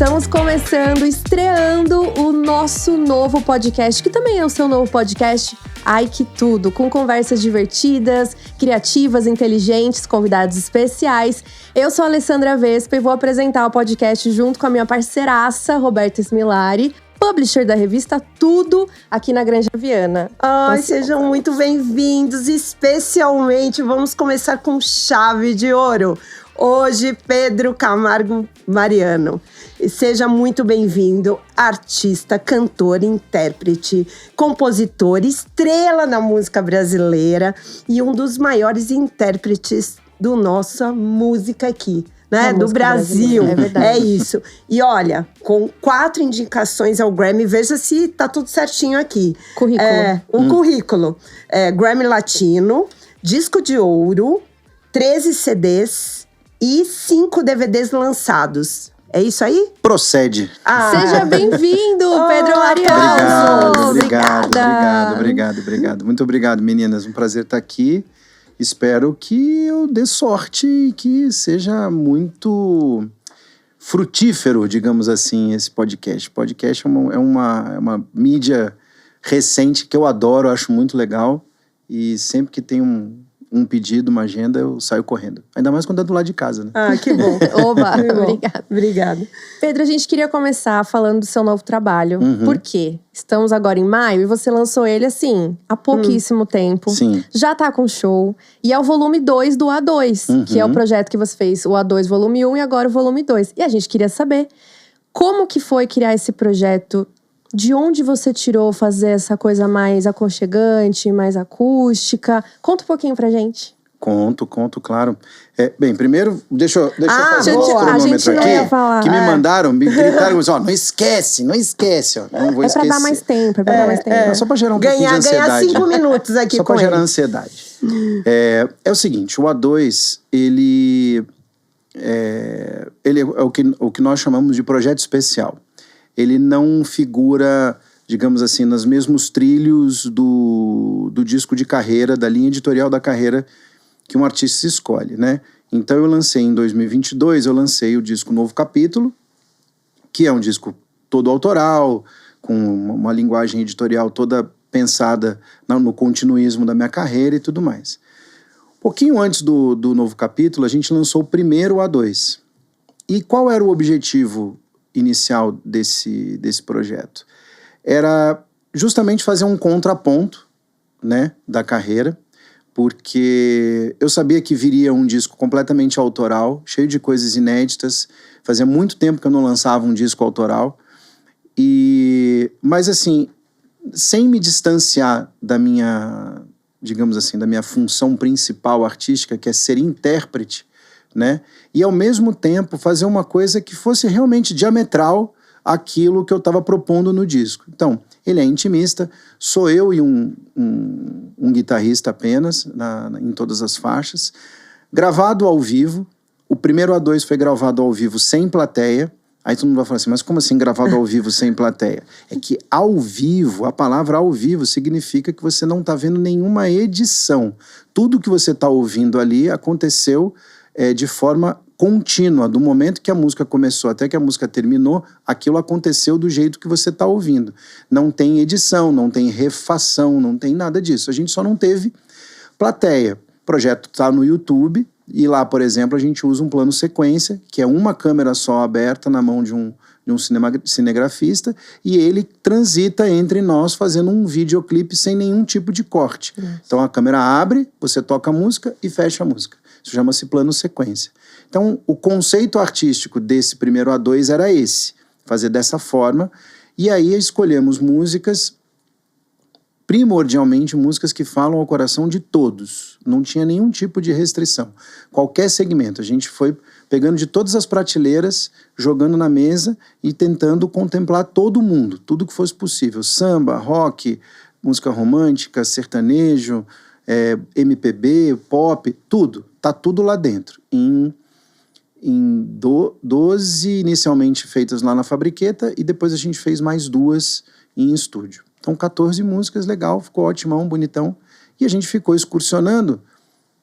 Estamos começando, estreando o nosso novo podcast, que também é o seu novo podcast, Ai Que Tudo, com conversas divertidas, criativas, inteligentes, convidados especiais. Eu sou a Alessandra Vespa e vou apresentar o podcast junto com a minha parceiraça, Roberta Smilari, publisher da revista Tudo, aqui na Granja Viana. Ai, sejam muito bem-vindos, especialmente vamos começar com chave de ouro. Hoje, Pedro Camargo Mariano. Seja muito bem-vindo, artista, cantor, intérprete, compositor, estrela na música brasileira e um dos maiores intérpretes do nossa música aqui, né? Do Brasil. É verdade. É isso. E olha, com 4 indicações ao Grammy, veja se tá tudo certinho aqui. Currículo. Currículo. Grammy Latino, disco de ouro, 13 CDs e 5 DVDs lançados. É isso aí? Procede. Seja bem-vindo, Pedro Mariano. Obrigado. Muito obrigado, meninas. Um prazer estar aqui. Espero que eu dê sorte e que seja muito frutífero, digamos assim, esse podcast. Podcast é uma mídia recente que eu adoro, acho muito legal. E sempre que tem um pedido, uma agenda, eu saio correndo. Ainda mais quando é do lado de casa, né? Ah, que bom. Oba, Que bom. obrigada. Pedro, a gente queria começar falando do seu novo trabalho. Uhum. Por quê? Estamos agora em maio e você lançou ele, assim, há pouquíssimo tempo. Sim. Já tá com show. E é o volume 2 do A2, que é o projeto que você fez. O A2 volume 1 e agora o volume 2. E a gente queria saber como que foi criar esse projeto. De onde você tirou fazer essa coisa mais aconchegante, mais acústica? Conta um pouquinho pra gente. Conto, claro. Bem, primeiro, deixa eu fazer gente, um a gente cronômetro não ia aqui. falar. Que me mandaram, me gritaram, ó, não esquece, ó. Não vou É esquecer. pra dar mais tempo, Não, só pra gerar um pouquinho de ansiedade. Ganhar 5 minutos aqui só com pra gerar ele. ansiedade. É o seguinte, o A2, ele é o que nós chamamos de projeto especial. Ele não figura, digamos assim, nos mesmos trilhos do disco de carreira, da linha editorial da carreira que um artista se escolhe, né? Então eu lancei em 2022, eu lancei o disco Novo Capítulo, que é um disco todo autoral, com uma linguagem editorial toda pensada no continuismo da minha carreira e tudo mais. Um pouquinho antes do Novo Capítulo, a gente lançou o primeiro A2. E qual era o objetivo inicial desse projeto? Era justamente fazer um contraponto, né, da carreira, porque eu sabia que viria um disco completamente autoral, cheio de coisas inéditas. Fazia muito tempo que eu não lançava um disco autoral. Mas assim, sem me distanciar da minha, digamos assim, da minha função principal artística, que é ser intérprete, né? E ao mesmo tempo fazer uma coisa que fosse realmente diametral àquilo que eu estava propondo no disco. Então, ele é intimista, sou eu e um guitarrista apenas em todas as faixas, gravado ao vivo. O primeiro A2 foi gravado ao vivo sem plateia. Aí todo mundo vai falar assim, mas como assim gravado ao vivo sem plateia? É que ao vivo, a palavra ao vivo significa que você não está vendo nenhuma edição. Tudo que você está ouvindo ali aconteceu de forma contínua, do momento que a música começou até que a música terminou, aquilo aconteceu do jeito que você está ouvindo. Não tem edição, não tem refação, não tem nada disso. A gente só não teve plateia. O projeto está no YouTube e lá, por exemplo, a gente usa um plano sequência, que é uma câmera só aberta na mão de um cinegrafista, e ele transita entre nós fazendo um videoclipe sem nenhum tipo de corte. Então a câmera abre, você toca a música e fecha a música. Isso chama-se plano sequência. Então, o conceito artístico desse primeiro A2 era esse, fazer dessa forma, e aí escolhemos músicas, primordialmente músicas que falam ao coração de todos, não tinha nenhum tipo de restrição, qualquer segmento, a gente foi pegando de todas as prateleiras, jogando na mesa e tentando contemplar todo mundo, tudo que fosse possível, samba, rock, música romântica, sertanejo, MPB, pop, tudo, tá tudo lá dentro, em 12 inicialmente feitas lá na Fabriqueta e depois a gente fez mais 2 em estúdio. Então 14 músicas, legal, ficou ótimo, bonitão. E a gente ficou excursionando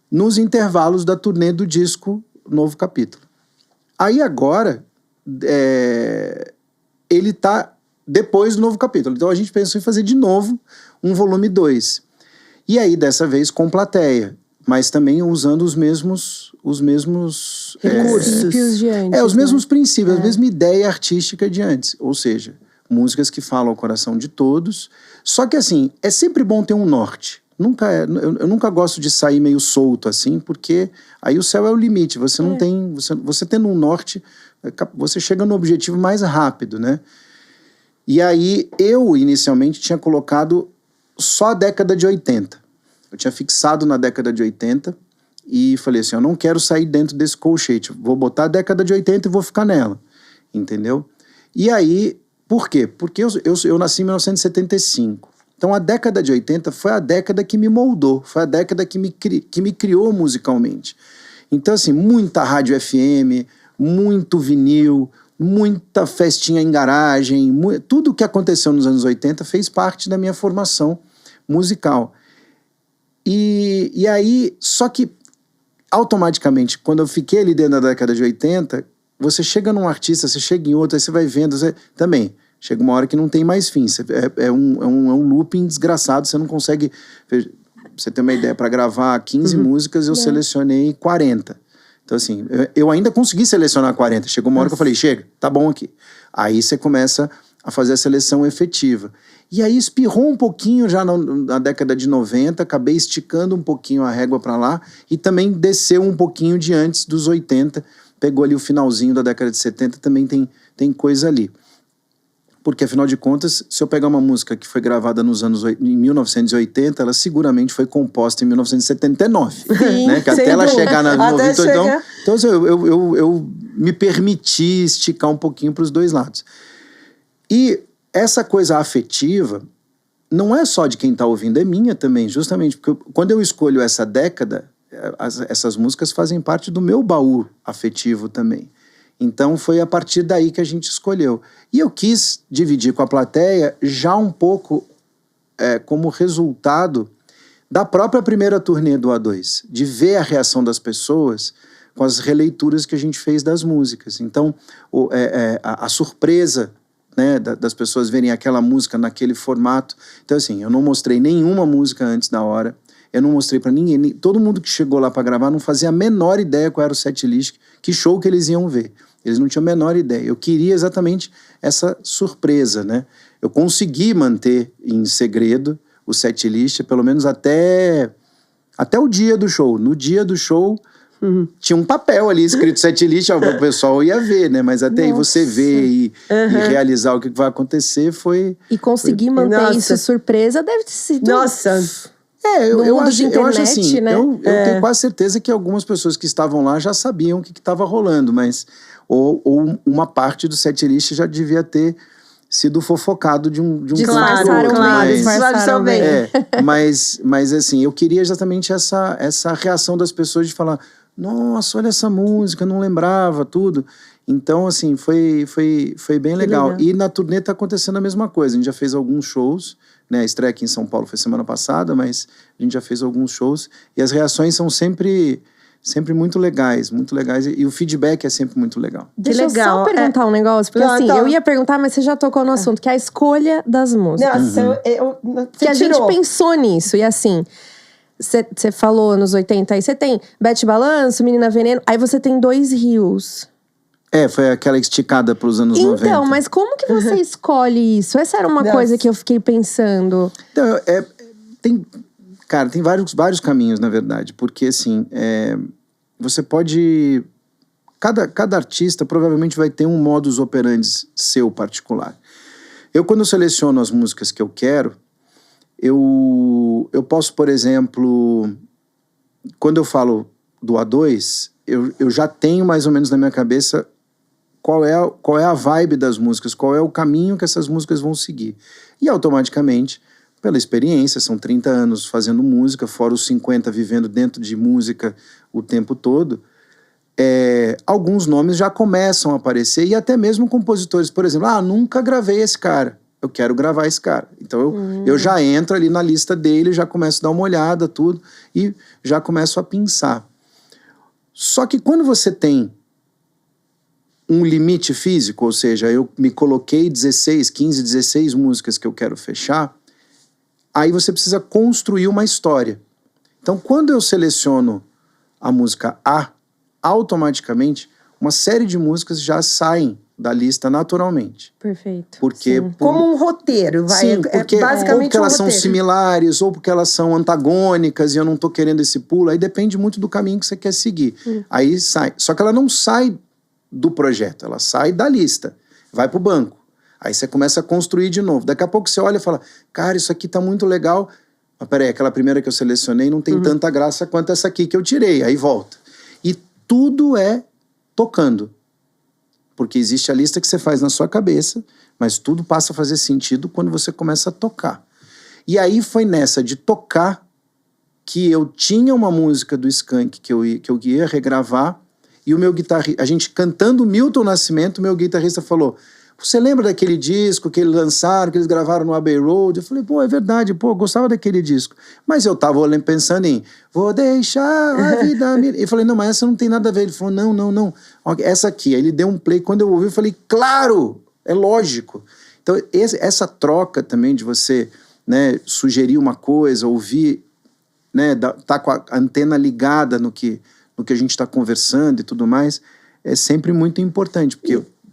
nos intervalos da turnê do disco Novo Capítulo. Aí agora, ele tá depois do novo capítulo. Então a gente pensou em fazer de novo um volume 2. E aí, dessa vez, com plateia. Mas também usando os mesmos princípios de antes. Os mesmos princípios, a mesma ideia artística de antes. Ou seja, músicas que falam ao coração de todos. Só que assim, é sempre bom ter um norte. Eu nunca gosto de sair meio solto assim, porque aí o céu é o limite. Você não tem. Você tendo um norte, você chega no objetivo mais rápido, né? E aí, eu inicialmente tinha colocado só a década de 80. Eu tinha fixado na década de 80 e falei assim, eu não quero sair dentro desse colchete, vou botar a década de 80 e vou ficar nela, entendeu? E aí, por quê? Porque eu nasci em 1975, então a década de 80 foi a década que me moldou, foi a década que me criou musicalmente. Então assim, muita rádio FM, muito vinil, muita festinha em garagem, tudo o que aconteceu nos anos 80 fez parte da minha formação musical. E aí, só que automaticamente, quando eu fiquei ali dentro da década de 80, você chega num artista, você chega em outro, aí você vai vendo, também, chega uma hora que não tem mais fim, é um looping desgraçado, você não consegue, você tem uma ideia, para gravar 15 músicas eu selecionei 40. Então assim, eu ainda consegui selecionar 40, chegou uma hora que eu falei, chega, tá bom aqui. Aí você começa a fazer a seleção efetiva. E aí espirrou um pouquinho já na década de 90, acabei esticando um pouquinho a régua para lá e também desceu um pouquinho de antes dos 80, pegou ali o finalzinho da década de 70, também tem coisa ali. Porque, afinal de contas, se eu pegar uma música que foi gravada em 1980, ela seguramente foi composta em 1979. Sim, né? Que até ela dúvida. chegar na Até 90, chegar. então eu me permiti esticar um pouquinho para os dois lados. E essa coisa afetiva não é só de quem está ouvindo, é minha também, justamente porque quando eu escolho essa década, essas músicas fazem parte do meu baú afetivo também. Então foi a partir daí que a gente escolheu. E eu quis dividir com a plateia já um pouco como resultado da própria primeira turnê do A2, de ver a reação das pessoas com as releituras que a gente fez das músicas. Então a surpresa, né, das pessoas verem aquela música naquele formato. Então assim, eu não mostrei nenhuma música antes da hora, eu não mostrei pra ninguém, todo mundo que chegou lá pra gravar não fazia a menor ideia qual era o setlist, que show que eles iam ver. Eles não tinham a menor ideia. Eu queria exatamente essa surpresa, né? Eu consegui manter em segredo o setlist, pelo menos até o dia do show. No dia do show, tinha um papel ali escrito setlist, o pessoal ia ver, né? Mas até aí você ver e realizar o que vai acontecer foi... E conseguir manter isso surpresa deve ter sido... Nossa! Eu acho assim, né? eu tenho quase certeza que algumas pessoas que estavam lá já sabiam o que estava rolando, mas ou uma parte do setlist já devia ter sido fofocado de um Disfarçaram claro, disfarçaram bem. Mas assim, eu queria exatamente essa reação das pessoas de falar, nossa, olha essa música, não lembrava, tudo. Então, assim, foi bem legal. E na turnê tá acontecendo a mesma coisa, a gente já fez alguns shows, né? A estreia aqui em São Paulo foi semana passada, mas a gente já fez alguns shows e as reações são sempre muito legais, e o feedback é sempre muito legal. Deixa eu só perguntar um negócio, porque assim, eu ia perguntar, mas você já tocou no assunto, que é a escolha das músicas. Nossa, que a gente pensou nisso, e assim, você falou nos 80, aí você tem Bete Balanço, Menina Veneno, aí você tem Dois Rios. Foi aquela esticada para os anos 90. Então, mas como que você escolhe isso? Essa era uma coisa que eu fiquei pensando. Então, tem vários caminhos, na verdade. Porque, assim, você pode... Cada artista provavelmente vai ter um modus operandi seu particular. Quando eu seleciono as músicas que eu quero, eu posso, por exemplo... Quando eu falo do A2, eu já tenho mais ou menos na minha cabeça qual é a vibe das músicas, qual é o caminho que essas músicas vão seguir. E automaticamente, pela experiência, são 30 anos fazendo música, fora os 50 vivendo dentro de música o tempo todo, alguns nomes já começam a aparecer, e até mesmo compositores, por exemplo, nunca gravei esse cara, eu quero gravar esse cara. Então eu já entro ali na lista dele, já começo a dar uma olhada, tudo, e já começo a pensar. Só que quando você tem um limite físico, ou seja, eu me coloquei 16 músicas que eu quero fechar, aí você precisa construir uma história. Então, quando eu seleciono a música A, automaticamente, uma série de músicas já saem da lista naturalmente. Perfeito. Porque como um roteiro, vai. Sim, porque basicamente ou porque elas são roteiro. similares, ou porque elas são antagônicas e eu não tô querendo esse pulo. Aí depende muito do caminho que você quer seguir. Aí sai. Só que ela não sai do projeto, ela sai da lista, vai pro banco. Aí você começa a construir de novo. Daqui a pouco você olha e fala, cara, isso aqui tá muito legal. Mas peraí, aquela primeira que eu selecionei não tem tanta graça quanto essa aqui que eu tirei. Aí volta. E tudo é tocando. Porque existe a lista que você faz na sua cabeça, mas tudo passa a fazer sentido quando você começa a tocar. E aí foi nessa de tocar que eu tinha uma música do Skank que eu ia regravar, e o meu guitarrista, a gente cantando Milton Nascimento, o meu guitarrista falou, você lembra daquele disco que eles lançaram, que eles gravaram no Abbey Road? Eu falei, pô, é verdade, pô, eu gostava daquele disco. Mas eu tava pensando em, vou deixar a vida... Eu falei, não, mas essa não tem nada a ver. Ele falou, não, essa aqui. Aí ele deu um play, quando eu ouvi, eu falei, claro, é lógico. Então, essa troca também de você, né, sugerir uma coisa, ouvir, né, tá com a antena ligada no que a gente está conversando e tudo mais, é sempre muito importante,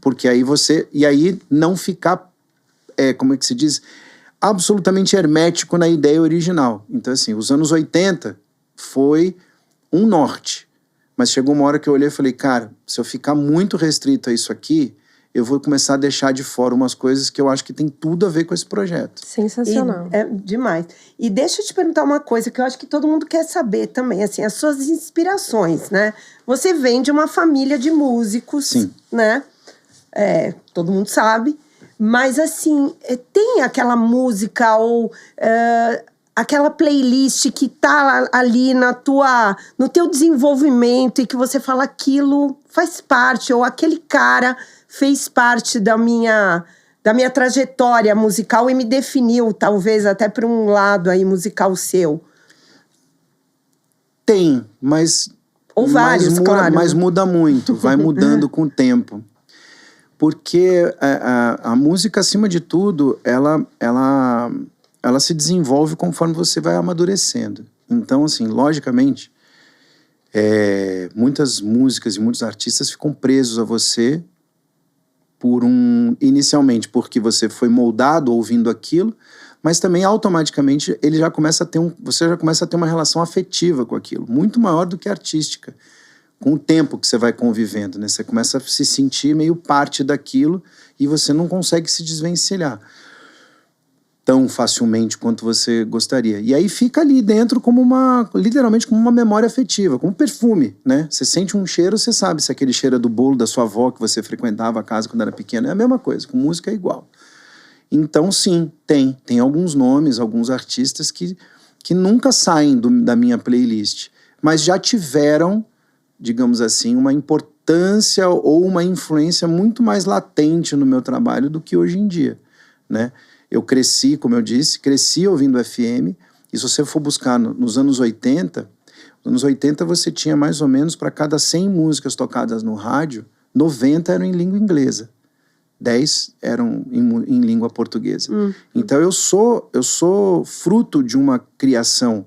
porque aí você... E aí não ficar, como é que se diz? Absolutamente hermético na ideia original. Então, assim, os anos 80 foi um norte. Mas chegou uma hora que eu olhei e falei, cara, se eu ficar muito restrito a isso aqui, eu vou começar a deixar de fora umas coisas que eu acho que tem tudo a ver com esse projeto. Sensacional. É demais. E deixa eu te perguntar uma coisa que eu acho que todo mundo quer saber também, assim, as suas inspirações, né? Você vem de uma família de músicos, Sim. né? Todo mundo sabe. Mas, assim, tem aquela música ou aquela playlist que tá ali no teu desenvolvimento e que você fala aquilo faz parte, ou aquele cara fez parte da minha trajetória musical e me definiu, talvez, até para um lado aí musical seu? Tem, mas... Ou vários, claro. Mas muda muito, vai mudando com o tempo. Porque a música, acima de tudo, ela se desenvolve conforme você vai amadurecendo. Então, assim, logicamente, muitas músicas e muitos artistas ficam presos a você inicialmente porque você foi moldado ouvindo aquilo, mas também automaticamente você já começa a ter uma relação afetiva com aquilo, muito maior do que artística. Com o tempo que você vai convivendo, né? Você começa a se sentir meio parte daquilo e você não consegue se desvencilhar tão facilmente quanto você gostaria. E aí fica ali dentro literalmente como uma memória afetiva, como um perfume, né? Você sente um cheiro, você sabe se aquele cheiro é do bolo da sua avó que você frequentava a casa quando era pequeno. É a mesma coisa, com música é igual. Então, sim, tem alguns nomes, alguns artistas que nunca saem da minha playlist, mas já tiveram, digamos assim, uma importância ou uma influência muito mais latente no meu trabalho do que hoje em dia, né? Eu cresci, como eu disse, ouvindo FM, e se você for buscar nos anos 80, você tinha mais ou menos, para cada 100 músicas tocadas no rádio, 90 eram em língua inglesa, 10 eram em língua portuguesa. Então eu sou fruto de uma criação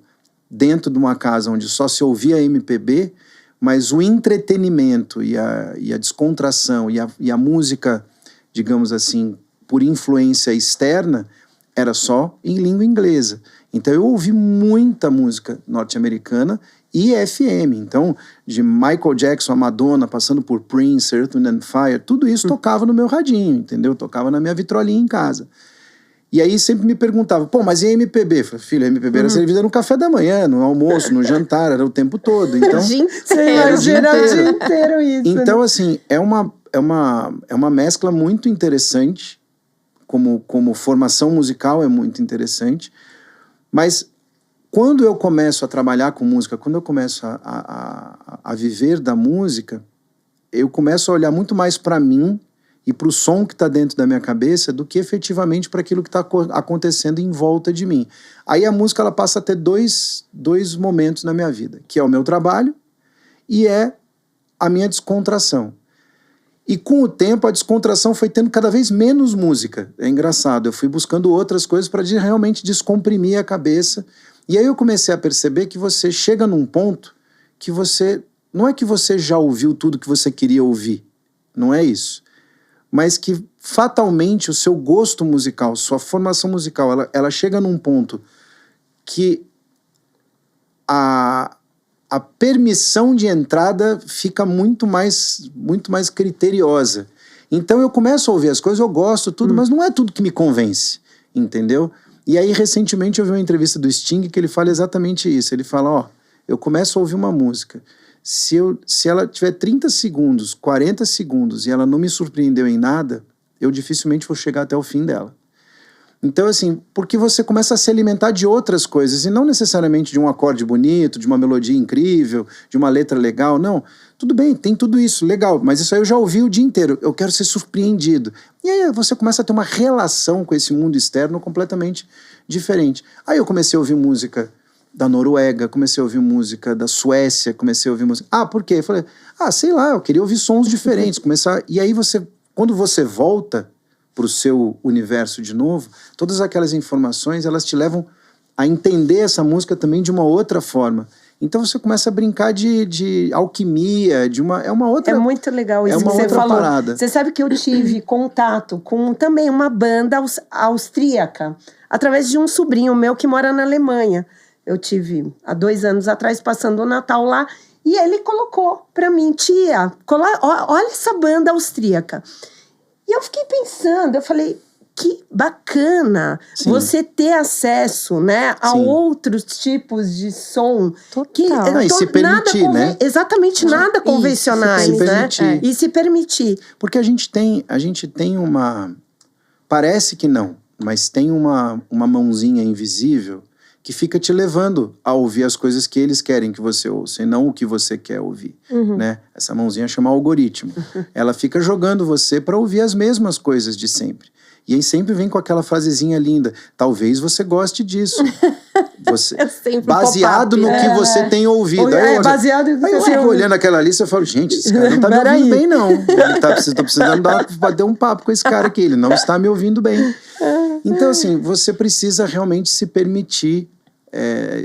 dentro de uma casa onde só se ouvia MPB, mas o entretenimento e a descontração e a música, digamos assim, por influência externa, era só em língua inglesa. Então eu ouvi muita música norte-americana e FM. Então, de Michael Jackson a Madonna, passando por Prince, Earth, Wind and Fire, tudo isso tocava no meu radinho, entendeu? Tocava na minha vitrolinha em casa. E aí sempre me perguntava, pô, mas e MPB? Eu falei, filho, a MPB era servida no café da manhã, no almoço, no jantar, era o tempo todo. Então, era o dia inteiro isso. Então, assim, é uma mescla muito interessante, como formação musical é muito interessante, mas quando eu começo a trabalhar com música, quando eu começo a viver da música, eu começo a olhar muito mais para mim e para o som que está dentro da minha cabeça do que efetivamente para aquilo que está acontecendo em volta de mim. Aí a música ela passa a ter dois momentos na minha vida, que é o meu trabalho e é a minha descontração. E com o tempo a descontração foi tendo cada vez menos música. É engraçado, eu fui buscando outras coisas para realmente descomprimir a cabeça. E aí eu comecei a perceber que você chega num ponto que você... Não é que você já ouviu tudo que você queria ouvir, não é isso. Mas que fatalmente o seu gosto musical, sua formação musical, ela chega num ponto que a permissão de entrada fica muito mais criteriosa. Então eu começo a ouvir as coisas, eu gosto, tudo, mas não é tudo que me convence, entendeu? E aí, recentemente, eu vi uma entrevista do Sting que ele fala exatamente isso. Ele fala, ó, eu começo a ouvir uma música. Se ela tiver 30 segundos, 40 segundos e ela não me surpreendeu em nada, eu dificilmente vou chegar até o fim dela. Então, assim, porque você começa a se alimentar de outras coisas, e não necessariamente de um acorde bonito, de uma melodia incrível, de uma letra legal, não. Tudo bem, tem tudo isso, legal, mas isso aí eu já ouvi o dia inteiro, eu quero ser surpreendido. E aí você começa a ter uma relação com esse mundo externo completamente diferente. Aí eu comecei a ouvir música da Noruega, comecei a ouvir música da Suécia, comecei a ouvir música... Ah, por quê? Eu falei, sei lá, eu queria ouvir sons diferentes, E aí quando você volta para o seu universo de novo, todas aquelas informações, elas te levam a entender essa música também de uma outra forma. Então você começa a brincar de alquimia, é uma outra... É muito legal isso que você falou. Parada. Você sabe que eu tive contato com também uma banda austríaca, através de um sobrinho meu que mora na Alemanha. Eu tive, há 2 anos atrás, passando o Natal lá, e ele colocou pra mim, tia, olha essa banda austríaca. E eu fiquei pensando, eu falei, que bacana. Sim. Você ter acesso, né, a Sim. outros tipos de som. Total. E se permitir, né? Exatamente, nada convencionais, né? E se permitir. Porque a gente tem uma... Parece que não, mas tem uma mãozinha invisível que fica te levando a ouvir as coisas que eles querem que você ouça, e não o que você quer ouvir, né? Essa mãozinha chama algoritmo. Ela fica jogando você para ouvir as mesmas coisas de sempre. E aí sempre vem com aquela frasezinha linda, talvez você goste disso. Baseado no que você tem ouvido. Baseado no que eu fico olhando aquela lista e falo, gente, esse cara não tá me ouvindo bem, não. Tô precisando bater um papo com esse cara aqui, ele não está me ouvindo bem. Então, assim, você precisa realmente se permitir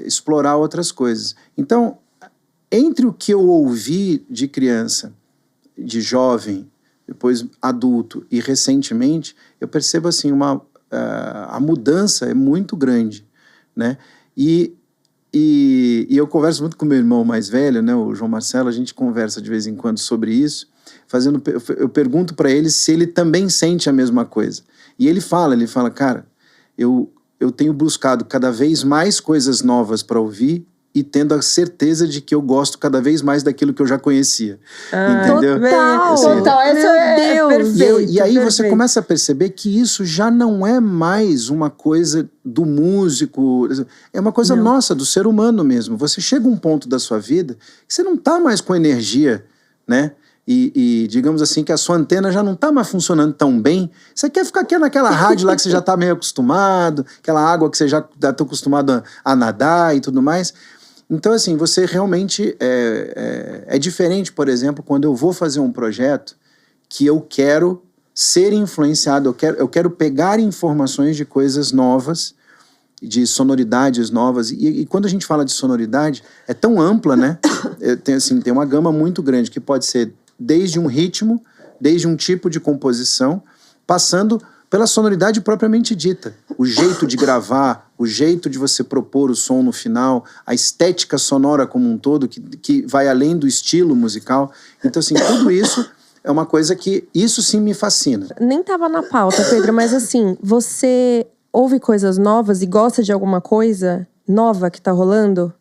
explorar outras coisas. Então, entre o que eu ouvi de criança, de jovem, depois adulto e recentemente, eu percebo assim, a mudança é muito grande, né? E eu converso muito com meu irmão mais velho, né, o João Marcelo, a gente conversa de vez em quando sobre isso, eu pergunto para ele se ele também sente a mesma coisa. E ele fala, cara, eu tenho buscado cada vez mais coisas novas para ouvir e tendo a certeza de que eu gosto cada vez mais daquilo que eu já conhecia. Entendeu? Total. Meu Deus. Perfeito, e aí você começa a perceber que isso já não é mais uma coisa do músico, é uma coisa nossa, do ser humano mesmo. Você chega a um ponto da sua vida que você não está mais com energia, né? E digamos assim, que a sua antena já não está mais funcionando tão bem, você quer ficar aqui naquela rádio lá que você já está meio acostumado, aquela água que você já está acostumado a nadar e tudo mais. Então, assim, você realmente é diferente, por exemplo, quando eu vou fazer um projeto que eu quero ser influenciado, eu quero pegar informações de coisas novas, de sonoridades novas, e quando a gente fala de sonoridade, é tão ampla, né? Tem uma gama muito grande, que pode ser desde um ritmo, desde um tipo de composição, passando pela sonoridade propriamente dita. O jeito de gravar, o jeito de você propor o som no final, a estética sonora como um todo, que vai além do estilo musical. Então, assim, tudo isso é uma coisa que, isso sim me fascina. Nem tava na pauta, Pedro, mas assim, você ouve coisas novas e gosta de alguma coisa nova que tá rolando?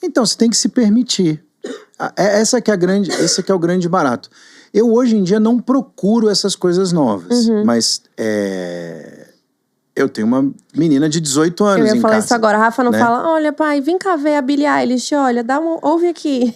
Então, você tem que se permitir. Esse que é o grande barato. Eu, hoje em dia, não procuro essas coisas novas, mas eu tenho uma menina de 18 anos em casa. Eu ia falar isso agora. A Rafa não fala, olha, pai, vem cá ver a Billie Eilish, olha, ouve aqui.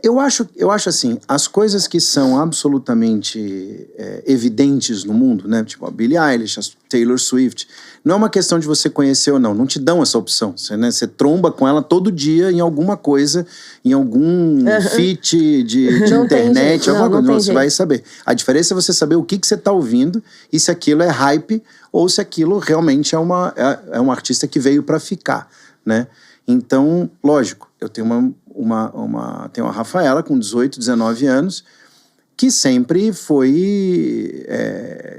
Eu acho assim, as coisas que são absolutamente evidentes no mundo, né? Tipo a Billie Eilish, a Taylor Swift, não é uma questão de você conhecer ou não te dão essa opção. Você tromba com ela todo dia em alguma coisa, em algum feat de internet, alguma coisa, não, você vai saber. A diferença é você saber o que você tá ouvindo e se aquilo é hype ou se aquilo realmente é um artista que veio para ficar, né? Então, lógico, eu tenho tenho a Rafaela com 18, 19 anos, que sempre foi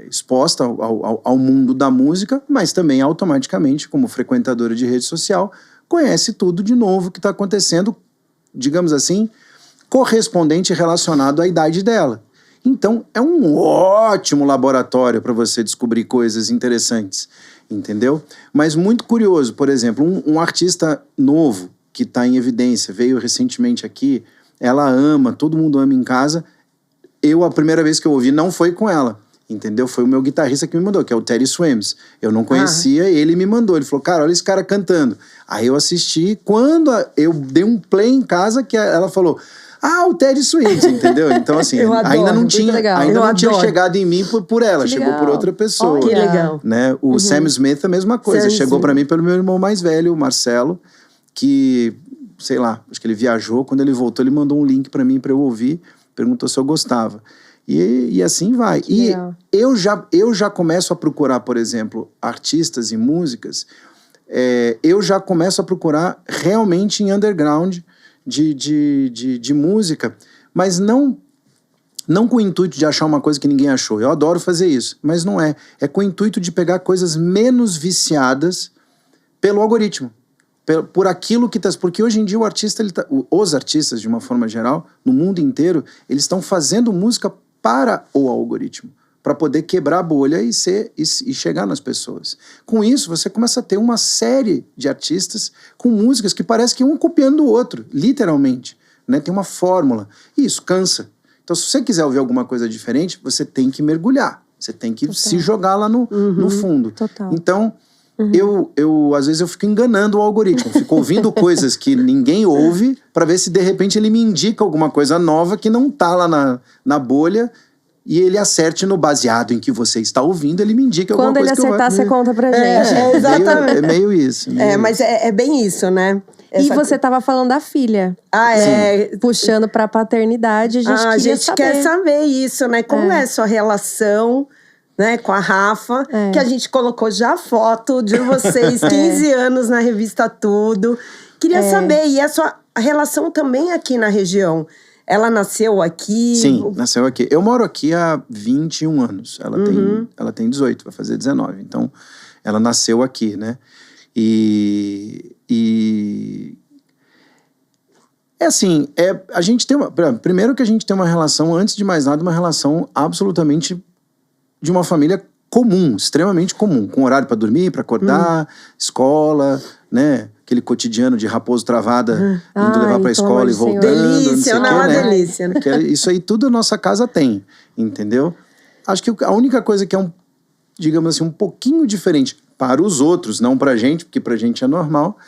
exposta ao mundo da música, mas também automaticamente, como frequentadora de rede social, conhece tudo de novo que está acontecendo, digamos assim, correspondente relacionado à idade dela. Então, é um ótimo laboratório para você descobrir coisas interessantes, entendeu? Mas muito curioso, por exemplo, um artista novo que está em evidência, veio recentemente aqui, ela ama, todo mundo ama em casa. A primeira vez que eu ouvi não foi com ela, entendeu? Foi o meu guitarrista que me mandou, que é o Teddy Swims. Eu não conhecia, ele me mandou. Ele falou, cara, olha esse cara cantando. Aí eu assisti, quando eu dei um play em casa, que ela falou, o Teddy Swims, entendeu? Então, assim, ainda não tinha chegado em mim por ela, chegou por outra pessoa. Que legal. Né? O Sam Smith, a mesma coisa. Chegou pra mim pelo meu irmão mais velho, o Marcelo, que, sei lá, acho que ele viajou. Quando ele voltou, ele mandou um link pra mim pra eu ouvir, perguntou se eu gostava. E assim vai. E eu já começo a procurar, por exemplo, artistas e músicas, eu já começo a procurar realmente em underground de música, mas não com o intuito de achar uma coisa que ninguém achou. Eu adoro fazer isso, mas não é. É com o intuito de pegar coisas menos viciadas pelo algoritmo. Por aquilo que tá... Porque hoje em dia os artistas, de uma forma geral, no mundo inteiro, eles estão fazendo música para o algoritmo, para poder quebrar a bolha e chegar nas pessoas. Com isso, você começa a ter uma série de artistas com músicas que parece que um copiando o outro, literalmente, né? Tem uma fórmula. E isso cansa. Então, se você quiser ouvir alguma coisa diferente, você tem que mergulhar. Você tem que se jogar lá no fundo. Total. Então... às vezes eu fico enganando o algoritmo, fico ouvindo coisas que ninguém ouve para ver se de repente ele me indica alguma coisa nova que não tá lá na bolha e ele acerte no baseado em que você está ouvindo, ele me indica alguma coisa. Quando ele acertar, você conta pra gente. Exatamente. É meio isso. Mas é bem isso, né? E você tava falando da filha. Puxando pra paternidade, a gente quer saber isso, né? Como é a sua relação... né, com a Rafa, que a gente colocou já foto de vocês, 15 anos na revista Tudo. Queria saber, e a sua relação também aqui na região? Ela nasceu aqui? Sim, nasceu aqui. Eu moro aqui há 21 anos. Ela tem 18, vai fazer 19. Então, ela nasceu aqui, né? E é assim, a gente tem primeiro que a gente tem uma relação, antes de mais nada, uma relação absolutamente de uma família comum, extremamente comum, com horário para dormir, para acordar, escola, né? Aquele cotidiano de raposo travada, indo levar para a escola e voltando. Delícia, delícia. Porque isso aí tudo a nossa casa tem, entendeu? Acho que a única coisa que é digamos assim, um pouquinho diferente para os outros, não pra gente, porque pra gente é normal,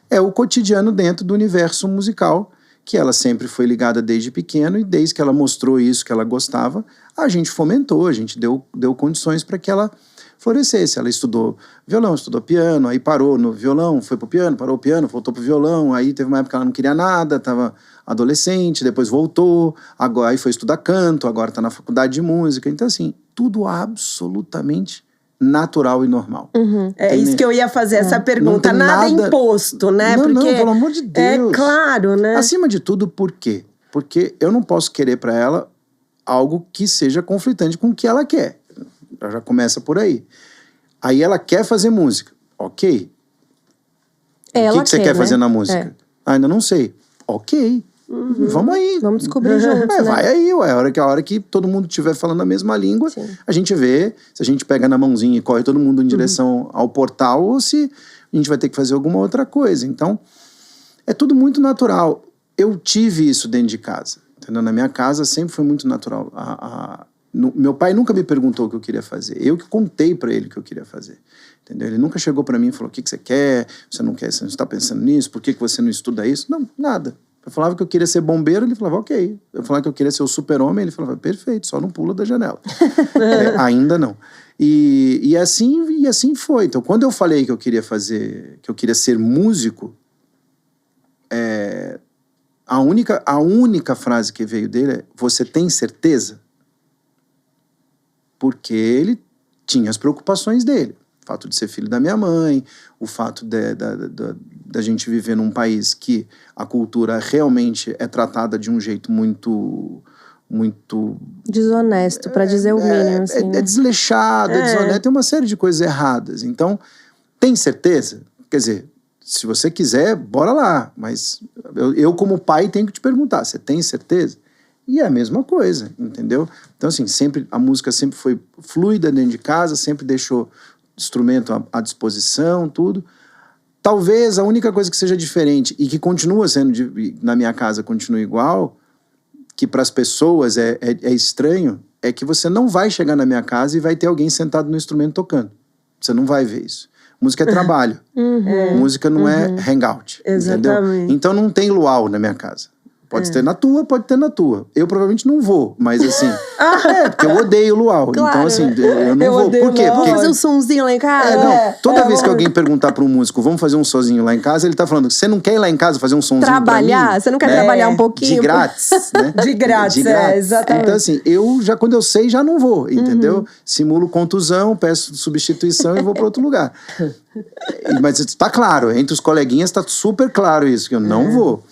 é o cotidiano dentro do universo musical, que ela sempre foi ligada desde pequeno, e desde que ela mostrou isso que ela gostava, a gente fomentou, a gente deu condições para que ela florescesse. Ela estudou violão, estudou piano, aí parou no violão, foi pro piano, parou o piano, voltou pro violão, aí teve uma época que ela não queria nada, estava adolescente, depois voltou, agora aí foi estudar canto, agora está na faculdade de música. Então, assim, tudo absolutamente natural e normal. É isso que eu ia fazer, essa pergunta. Nada imposto, né? Não, pelo amor de Deus. É claro, né? Acima de tudo, por quê? Porque eu não posso querer para ela algo que seja conflitante com o que ela quer. Já começa por aí. Aí ela quer fazer música. Ok. O que você quer fazer na música? Ainda não sei. Ok. Vamos aí. Vamos descobrir juntos, né? Vai aí, ué. A hora que todo mundo estiver falando a mesma língua, a gente vê se a gente pega na mãozinha e corre todo mundo em direção ao portal, ou se a gente vai ter que fazer alguma outra coisa. Então, é tudo muito natural. Eu tive isso dentro de casa. Entendeu? Na minha casa sempre foi muito natural. Meu pai nunca me perguntou o que eu queria fazer. Eu que contei pra ele o que eu queria fazer. Entendeu? Ele nunca chegou pra mim e falou: o que você quer? Você não está pensando nisso? Por que você não estuda isso? Não, nada. Eu falava que eu queria ser bombeiro, ele falava, ok. Eu falava que eu queria ser o super-homem, ele falava, perfeito, só não pula da janela. Ainda não. E assim foi. Então, quando eu falei que eu queria ser músico, a única frase que veio dele é, você tem certeza? Porque ele tinha as preocupações dele. O fato de ser filho da minha mãe, o fato da gente viver num país que a cultura realmente é tratada de um jeito muito desonesto, para dizer o mínimo. Assim, é desleixado, é desonesto, tem uma série de coisas erradas. Então, tem certeza? Quer dizer, se você quiser, bora lá. Mas eu como pai, tenho que te perguntar, você tem certeza? E é a mesma coisa, entendeu? Então, assim, a música sempre foi fluida dentro de casa, sempre deixou instrumento à disposição, tudo. Talvez a única coisa que seja diferente e que continua sendo, na minha casa, continua igual, que para as pessoas é estranho, é que você não vai chegar na minha casa e vai ter alguém sentado no instrumento tocando. Você não vai ver isso. Música é trabalho. Música não é hangout. Exatamente. Entendeu? Então não tem luau na minha casa. Pode ter na tua, pode ter na tua. Eu provavelmente não vou, mas assim... porque eu odeio luau. Claro, então assim, eu não vou. Por quê? Vamos fazer um sonzinho lá em casa? Toda vez que alguém perguntar para um músico, vamos fazer um sozinho lá em casa, ele tá falando, você não quer ir lá em casa fazer um sonzinho trabalhar? Pra mim? Você não quer trabalhar um pouquinho? De grátis, né? De grátis, exatamente. Então assim, quando eu sei, já não vou, entendeu? Simulo contusão, peço substituição e vou para outro lugar. Mas tá claro, entre os coleguinhas tá super claro isso, que eu não vou.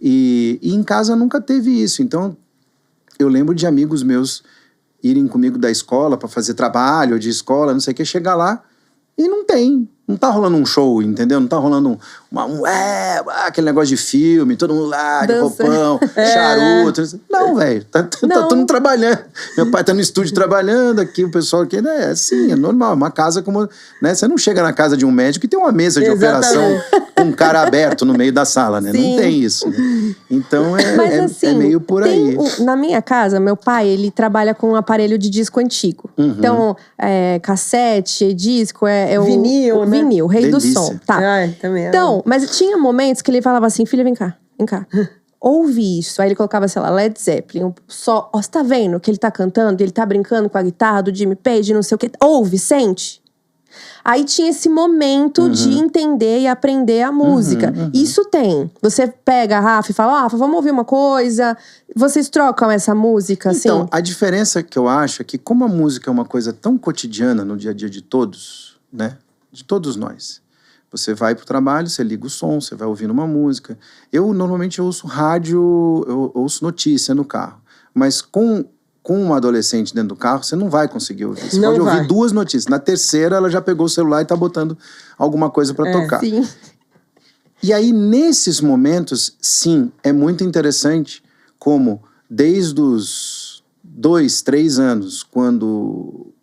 E em casa nunca teve isso. Então, eu lembro de amigos meus irem comigo da escola para fazer trabalho de escola, não sei o que, chegar lá e não tá rolando um show, entendeu? Não tá rolando aquele negócio de filme, todo mundo lá, de roupão, charuto. Não, velho, tá todo mundo trabalhando. Meu pai tá no estúdio trabalhando, aqui o pessoal aqui, né? Assim, é normal, uma casa como, né? Você não chega na casa de um médico e tem uma mesa de operação com um cara aberto no meio da sala, né? Sim. Não tem isso, né? Então, Mas, assim, é meio por aí. Na minha casa, meu pai, ele trabalha com um aparelho de disco antigo. Então, cassete, disco, vinil, o né? vinil, rei Delícia. do som. Tá. Também Então, mas tinha momentos que ele falava assim, filha, vem cá. Ouve isso. Aí ele colocava, sei lá, Led Zeppelin. Só, ó, você tá vendo que ele tá cantando, ele tá brincando com a guitarra do Jimmy Page, não sei o quê. Ouve, sente. Aí tinha esse momento de entender e aprender a música. Isso tem. Você pega a Rafa e fala, Rafa, vamos ouvir uma coisa. Vocês trocam essa música, assim? Então, a diferença que eu acho é que como a música é uma coisa tão cotidiana no dia a dia de todos, né? De todos nós. Você vai pro trabalho, você liga o som, você vai ouvindo uma música. Eu normalmente ouço rádio, eu ouço notícia no carro. Mas com um adolescente dentro do carro, você não vai conseguir ouvir. Você pode ouvir 2 notícias. Na terceira, ela já pegou o celular e tá botando alguma coisa para tocar. Sim. E aí, nesses momentos, sim, é muito interessante como desde os 2, 3 anos, quando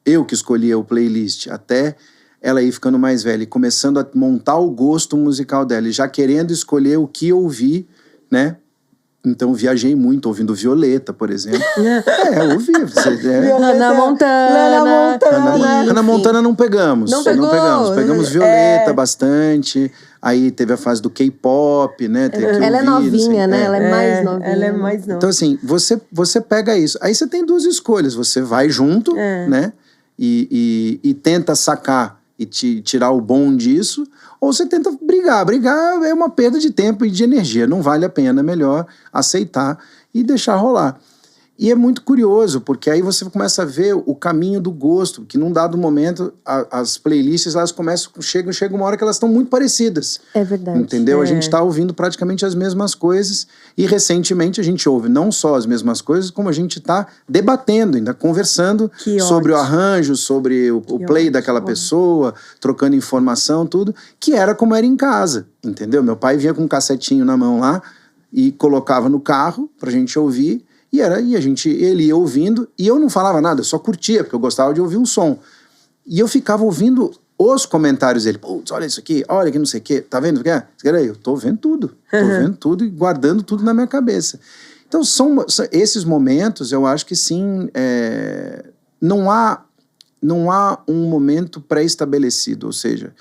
eu que escolhia o playlist, até ela ir ficando mais velha e começando a montar o gosto musical dela e já querendo escolher o que ouvir, né? Então, viajei muito ouvindo Violeta, por exemplo. Ouvi. Hannah Montana. Hannah Montana não pegamos. Não pegou. Pegamos Violeta bastante. Aí teve a fase do K-pop, né? Ela é novinha, né? Ela é mais novinha. Ela é mais nova. Então, assim, você pega isso. Aí você tem 2 escolhas. Você vai junto, né? E tenta sacar e tirar o bom disso, ou você tenta brigar. Brigar é uma perda de tempo e de energia, não vale a pena, é melhor aceitar e deixar rolar. E é muito curioso, porque aí você começa a ver o caminho do gosto, que num dado momento as playlists elas chega uma hora que elas estão muito parecidas. É verdade. Entendeu? A gente está ouvindo praticamente as mesmas coisas e recentemente a gente ouve não só as mesmas coisas, como a gente está debatendo, ainda conversando sobre o arranjo, sobre o play daquela pessoa, trocando informação, tudo, que era como era em casa, entendeu? Meu pai vinha com um cassetinho na mão lá e colocava no carro pra gente ouvir. Ele ia ouvindo, e eu não falava nada, eu só curtia, porque eu gostava de ouvir um som. E eu ficava ouvindo os comentários dele. Putz, olha isso aqui, olha que não sei o quê, tá vendo o que é? Eu tô vendo tudo, e guardando tudo na minha cabeça. Então, são esses momentos, eu acho que sim, não há um momento pré-estabelecido, ou seja,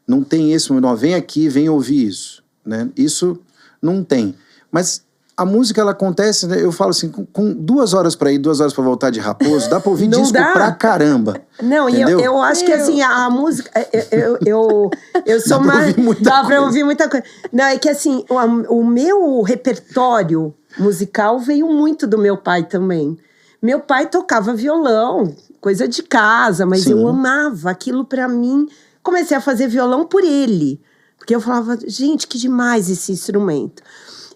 não tem esse momento, vem aqui, vem ouvir isso, né? Isso não tem. Mas a música, ela acontece, né? Eu falo assim, com 2 horas pra ir, 2 horas pra voltar de Raposo, dá pra ouvir disco pra caramba. Não, e eu acho que assim, a música, eu sou mais... Dá pra ouvir muita coisa. Não, é que assim, o meu repertório musical veio muito do meu pai também. Meu pai tocava violão, coisa de casa, mas eu amava aquilo pra mim. Comecei a fazer violão por ele, porque eu falava, gente, que demais esse instrumento.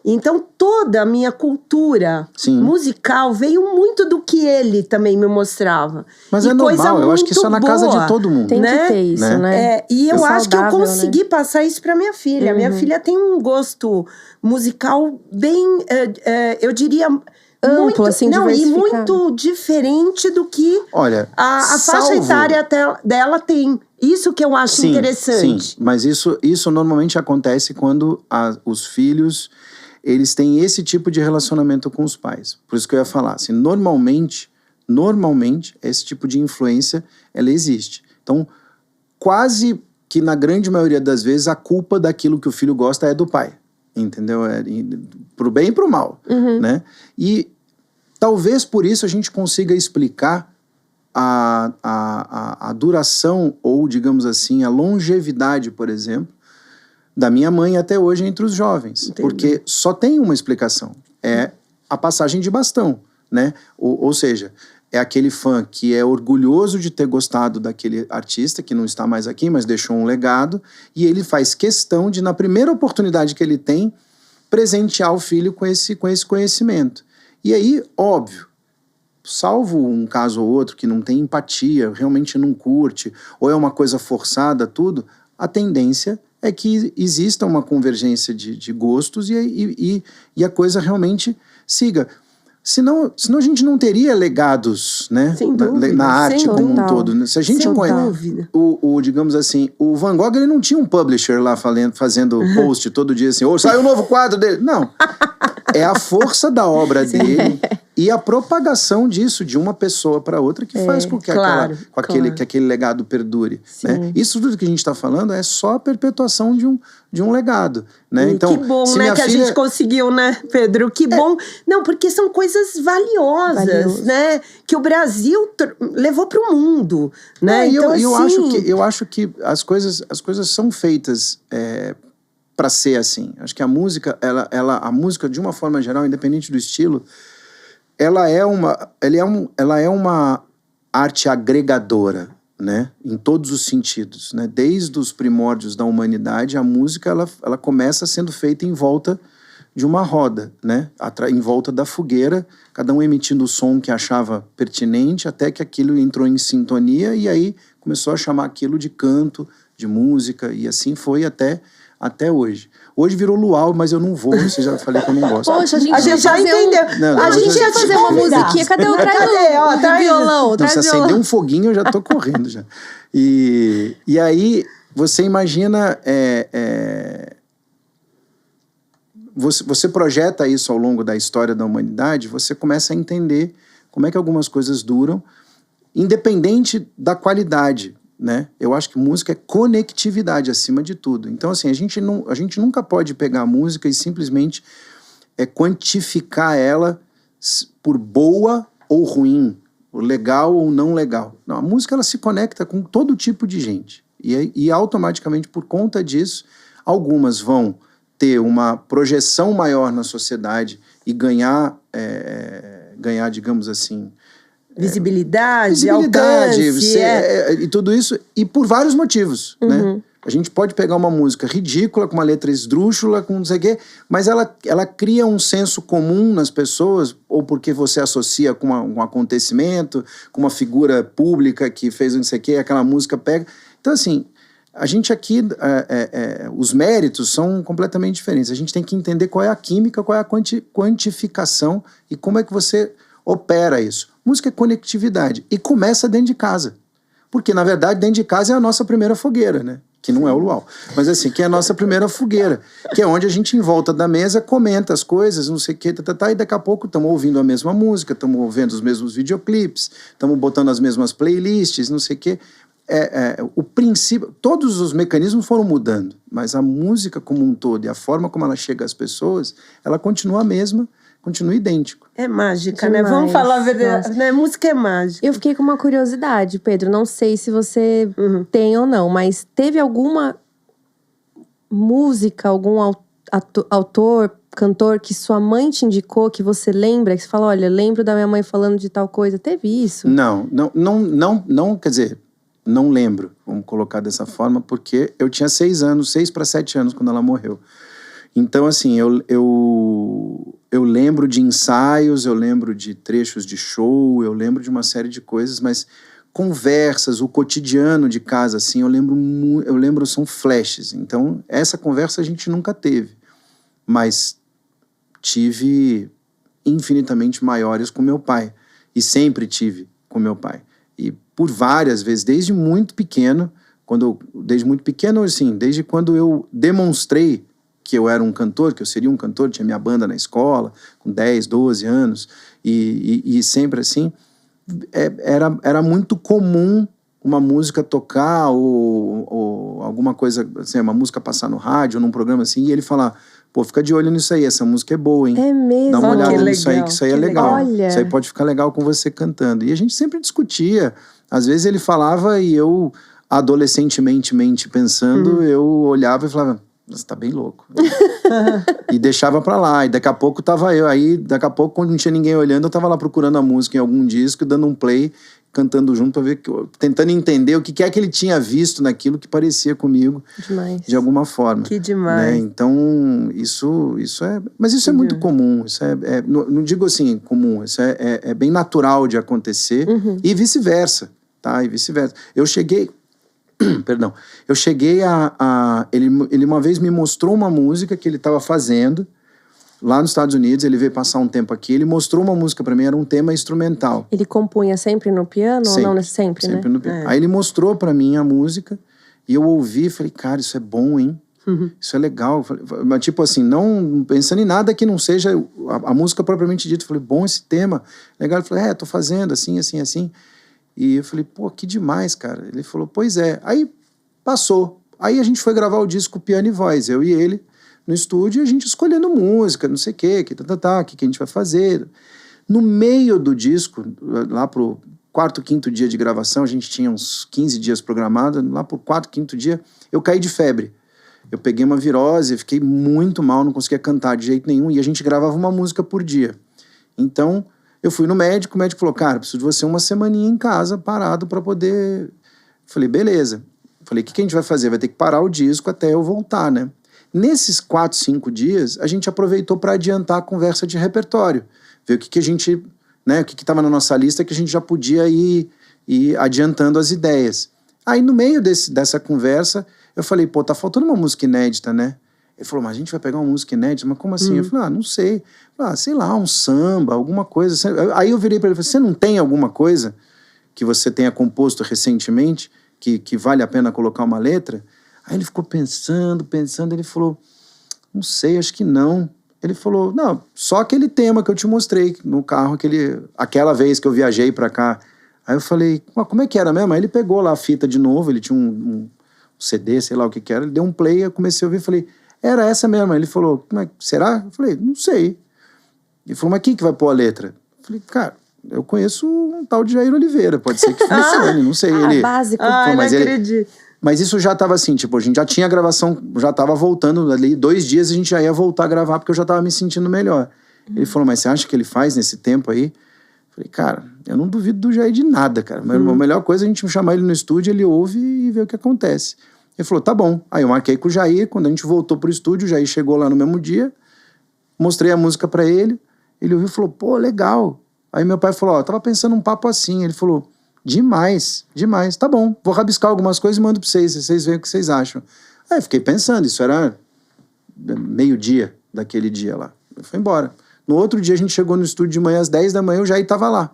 Então, toda a minha cultura musical veio muito do que ele também me mostrava. Mas é normal, eu acho que isso é na casa de todo mundo. Tem que ter isso, né? E eu acho que eu consegui passar isso para minha filha. Minha filha tem um gosto musical bem, eu diria... amplo, muito, assim, não, e diversificado. muito diferente do que a salvo... faixa etária dela tem. Isso que eu acho interessante. Sim, mas isso normalmente acontece quando os filhos... eles têm esse tipo de relacionamento com os pais. Por isso que eu ia falar, assim, normalmente, esse tipo de influência, ela existe. Então, quase que na grande maioria das vezes, a culpa daquilo que o filho gosta é do pai, entendeu? Pro bem e pro mal, né? E talvez por isso a gente consiga explicar a duração, ou, digamos assim, a longevidade, por exemplo, da minha mãe até hoje entre os jovens. Entendi. Porque só tem uma explicação. É a passagem de bastão, né? Ou seja, é aquele fã que é orgulhoso de ter gostado daquele artista, que não está mais aqui, mas deixou um legado, e ele faz questão de, na primeira oportunidade que ele tem, presentear o filho com esse conhecimento. E aí, óbvio, salvo um caso ou outro que não tem empatia, realmente não curte, ou é uma coisa forçada, tudo, a tendência é que exista uma convergência de gostos e a coisa realmente siga. Senão a gente não teria legados, né? Na arte como um todo. Se a gente conhece digamos assim, o Van Gogh, ele não tinha um publisher lá fazendo post todo dia assim, saiu um novo quadro dele. Não. É a força da obra dele e a propagação disso de uma pessoa para outra que faz com que aquele legado perdure. Né? Isso tudo que a gente está falando é só a perpetuação de um legado. Né? Então, que bom, né, que a gente conseguiu, né, Pedro? Que bom. Não, porque são coisas valiosas, né? Que o Brasil levou para o mundo. Né? Então, eu acho que as coisas são feitas... para ser assim. Acho que a música, a música, de uma forma geral, independente do estilo, ela é uma arte agregadora, né? Em todos os sentidos, né? Desde os primórdios da humanidade, a música ela começa sendo feita em volta de uma roda, né? Em volta da fogueira, cada um emitindo o som que achava pertinente, até que aquilo entrou em sintonia e aí começou a chamar aquilo de canto, de música, e assim foi até hoje. Hoje virou luau, mas eu não vou. Você já falei que eu não gosto. Poxa, a gente já entendeu. A gente ia fazer uma musiquinha. Cadê o violão? Se acender um foguinho, eu já tô correndo já. E aí, você imagina... Você projeta isso ao longo da história da humanidade, você começa a entender como é que algumas coisas duram, independente da qualidade. Né? Eu acho que música é conectividade acima de tudo. Então, assim, a gente nunca pode pegar a música e simplesmente quantificar ela por boa ou ruim, por legal ou não legal. Não, a música ela se conecta com todo tipo de gente. E automaticamente, por conta disso, algumas vão ter uma projeção maior na sociedade e ganhar, digamos assim... Visibilidade, alcance, e tudo isso, e por vários motivos, né? A gente pode pegar uma música ridícula, com uma letra esdrúxula, com não sei o quê, mas ela cria um senso comum nas pessoas, ou porque você associa com um acontecimento, com uma figura pública que fez não sei o quê, aquela música pega. Então, assim, a gente aqui, os méritos são completamente diferentes. A gente tem que entender qual é a química, qual é a quantificação e como é que você opera isso. Música é conectividade. E começa dentro de casa. Porque, na verdade, dentro de casa é a nossa primeira fogueira, né? Que não é o luau. Mas, assim, que é a nossa primeira fogueira. Que é onde a gente, em volta da mesa, comenta as coisas, não sei o quê, e daqui a pouco estamos ouvindo a mesma música, estamos vendo os mesmos videoclipes, estamos botando as mesmas playlists, não sei o quê. o princípio, todos os mecanismos foram mudando, mas a música como um todo e a forma como ela chega às pessoas, ela continua a mesma, continua idêntico. É mágica, Demais. né? Vamos falar a verdade, Nossa. né? Música é mágica. Eu fiquei com uma curiosidade, Pedro. Não sei se você tem ou não, mas teve alguma música, algum autor, cantor que sua mãe te indicou, que você lembra? Que você fala, olha, lembro da minha mãe falando de tal coisa. Teve isso? Não, quer dizer, não lembro, vamos colocar dessa forma, porque eu tinha 6 para 7 anos quando ela morreu. Então, assim, eu lembro de ensaios, eu lembro de trechos de show, eu lembro de uma série de coisas, mas conversas, o cotidiano de casa, assim, eu lembro, são flashes. Então, essa conversa a gente nunca teve, mas tive infinitamente maiores com meu pai, e sempre tive com meu pai. E por várias vezes, desde muito pequeno, assim, desde quando eu demonstrei que eu era um cantor, que eu seria um cantor, tinha minha banda na escola, com 10, 12 anos, e sempre assim, era muito comum uma música tocar, ou alguma coisa, assim, uma música passar no rádio, ou num programa assim, e ele falar, pô, fica de olho nisso aí, essa música é boa, hein? É mesmo? Dá uma olhada nisso aí, legal, que isso aí é que legal. Olha. Isso aí pode ficar legal com você cantando. E a gente sempre discutia. Às vezes ele falava e eu, adolescentemente pensando, eu olhava e falava, você tá bem louco. E deixava pra lá. E daqui a pouco tava eu. Aí, daqui a pouco, quando não tinha ninguém olhando, eu tava lá procurando a música em algum disco, dando um play, cantando junto, pra ver, tentando entender o que é que ele tinha visto naquilo que parecia comigo. Demais. De alguma forma. Que demais. Né? Então, isso é... Mas isso é muito comum. Isso não digo assim, comum. Isso é bem natural de acontecer. E vice-versa, tá? E vice-versa. Eu cheguei ele uma vez me mostrou uma música que ele estava fazendo lá nos Estados Unidos, ele veio passar um tempo aqui, ele mostrou uma música pra mim, era um tema instrumental. Ele compunha sempre no piano ou não? Sempre, né? Sempre no piano. Aí ele mostrou pra mim a música e eu ouvi e falei, cara, isso é bom, hein? Isso é legal. Mas tipo assim, não pensando em nada que não seja a música propriamente dita. Eu falei, bom esse tema. Legal. Ele falou, tô fazendo assim, assim, assim. E eu falei, pô, que demais, cara. Ele falou, pois é. Aí passou. Aí a gente foi gravar o disco Piano e Voz, eu e ele, no estúdio, e a gente escolhendo música, não sei o quê, o que a gente vai fazer. No meio do disco, lá pro 4º, 5º dia de gravação, a gente tinha uns 15 dias programados, lá pro 4º, 5º dia, eu caí de febre. Eu peguei uma virose, fiquei muito mal, não conseguia cantar de jeito nenhum, e a gente gravava uma música por dia. Então, eu fui no médico, o médico falou, cara, preciso de você uma semaninha em casa, parado, pra poder... Falei, beleza. Falei, o que a gente vai fazer? Vai ter que parar o disco até eu voltar, né? Nesses 4, 5 dias, a gente aproveitou para adiantar a conversa de repertório. Ver o que a gente, né, o que estava na nossa lista que a gente já podia ir adiantando as ideias. Aí, no meio dessa conversa, eu falei, pô, tá faltando uma música inédita, né? Ele falou, mas a gente vai pegar uma música inédita? Mas como assim? Eu falei, não sei. Sei lá, um samba, alguma coisa. Aí eu virei para ele e falei, você não tem alguma coisa que você tenha composto recentemente que vale a pena colocar uma letra? Aí ele ficou pensando, ele falou, não sei, acho que não. Ele falou, não, só aquele tema que eu te mostrei no carro, aquela vez que eu viajei pra cá. Aí eu falei, como é que era mesmo? Aí ele pegou lá a fita de novo, ele tinha um CD, sei lá o que era, ele deu um play, eu comecei a ouvir e falei, era essa mesmo. Aí ele falou, será? Eu falei, não sei. Ele falou, mas quem que vai pôr a letra? Eu falei, cara, eu conheço um tal de Jair Oliveira, pode ser que funcione, não sei. Básico. Não acredito. Mas isso já tava assim, tipo, a gente já tinha gravação, já tava voltando ali, 2 dias a gente já ia voltar a gravar, porque eu já tava me sentindo melhor. Ele falou, mas você acha que ele faz nesse tempo aí? Eu falei, cara, eu não duvido do Jair de nada, cara. Mas a melhor coisa é a gente chamar ele no estúdio, ele ouve e vê o que acontece. Ele falou, tá bom. Aí eu marquei com o Jair, quando a gente voltou pro estúdio, o Jair chegou lá no mesmo dia, mostrei a música pra ele, ele ouviu e falou, pô, legal. Aí meu pai falou, eu tava pensando um papo assim. Ele falou, demais, tá bom, vou rabiscar algumas coisas e mando pra vocês veem o que vocês acham. Aí eu fiquei pensando, isso era meio-dia daquele dia lá. Eu fui embora. No outro dia a gente chegou no estúdio de manhã às 10 da manhã, o Jair tava lá.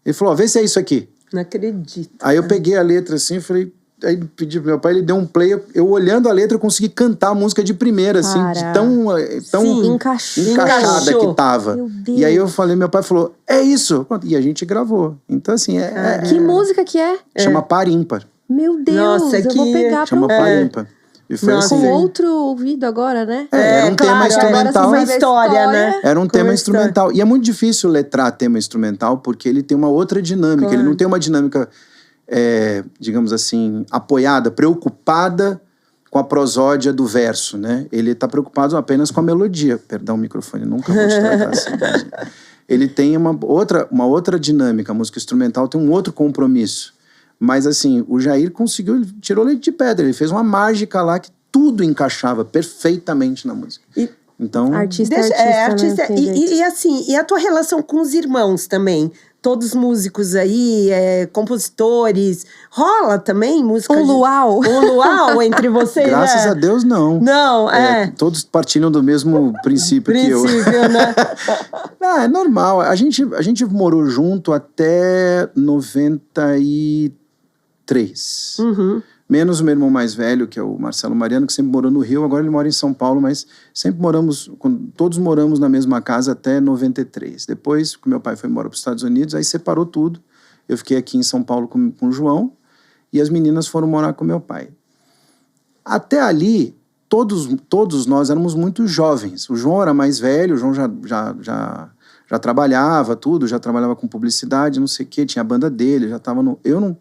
Ele falou, vê se é isso aqui. Não acredito. Aí eu peguei a letra assim e falei, aí pedi pro meu pai, ele deu um play, eu olhando a letra eu consegui cantar a música de primeira, assim, de tão Sim, encaixada que tava. Meu Deus. E aí eu falei, meu pai falou, é isso. E a gente gravou. Então assim, Que música que é? chama Par Ímpar. Meu Deus, Nossa, eu vou pegar Chama pra Palimpa. E foi Nossa, assim. com outro ouvido agora, né? Era um tema claro, instrumental. Agora uma história, né? Era um tema Uma instrumental. E é muito difícil letrar tema instrumental, porque ele tem uma outra dinâmica. Claro. Ele não tem uma dinâmica, digamos assim, apoiada, preocupada com a prosódia do verso, né? Ele está preocupado apenas com a melodia. Perdão, microfone, nunca vou te tratar assim. Ele tem uma outra dinâmica. A música instrumental tem um outro compromisso. Mas assim, o Jair conseguiu, ele tirou leite de pedra. Ele fez uma mágica lá que tudo encaixava perfeitamente na música. Então, Artista, artista. né? E assim, e a tua relação com os irmãos também? Todos músicos aí, compositores. Rola também música? Um luau. Um luau entre vocês, graças né? a Deus, não. Não, Todos partilham do mesmo princípio que eu. né? É normal. A gente morou junto até 93. Uhum. Menos o meu irmão mais velho, que é o Marcelo Mariano, que sempre morou no Rio. Agora ele mora em São Paulo, mas sempre todos moramos na mesma casa até 93. Depois, que meu pai foi embora para os Estados Unidos, aí separou tudo. Eu fiquei aqui em São Paulo com o João e as meninas foram morar com meu pai. Até ali, todos nós éramos muito jovens. O João era mais velho, o João já trabalhava tudo, já trabalhava com publicidade, não sei o quê, tinha a banda dele, já estava no... Eu não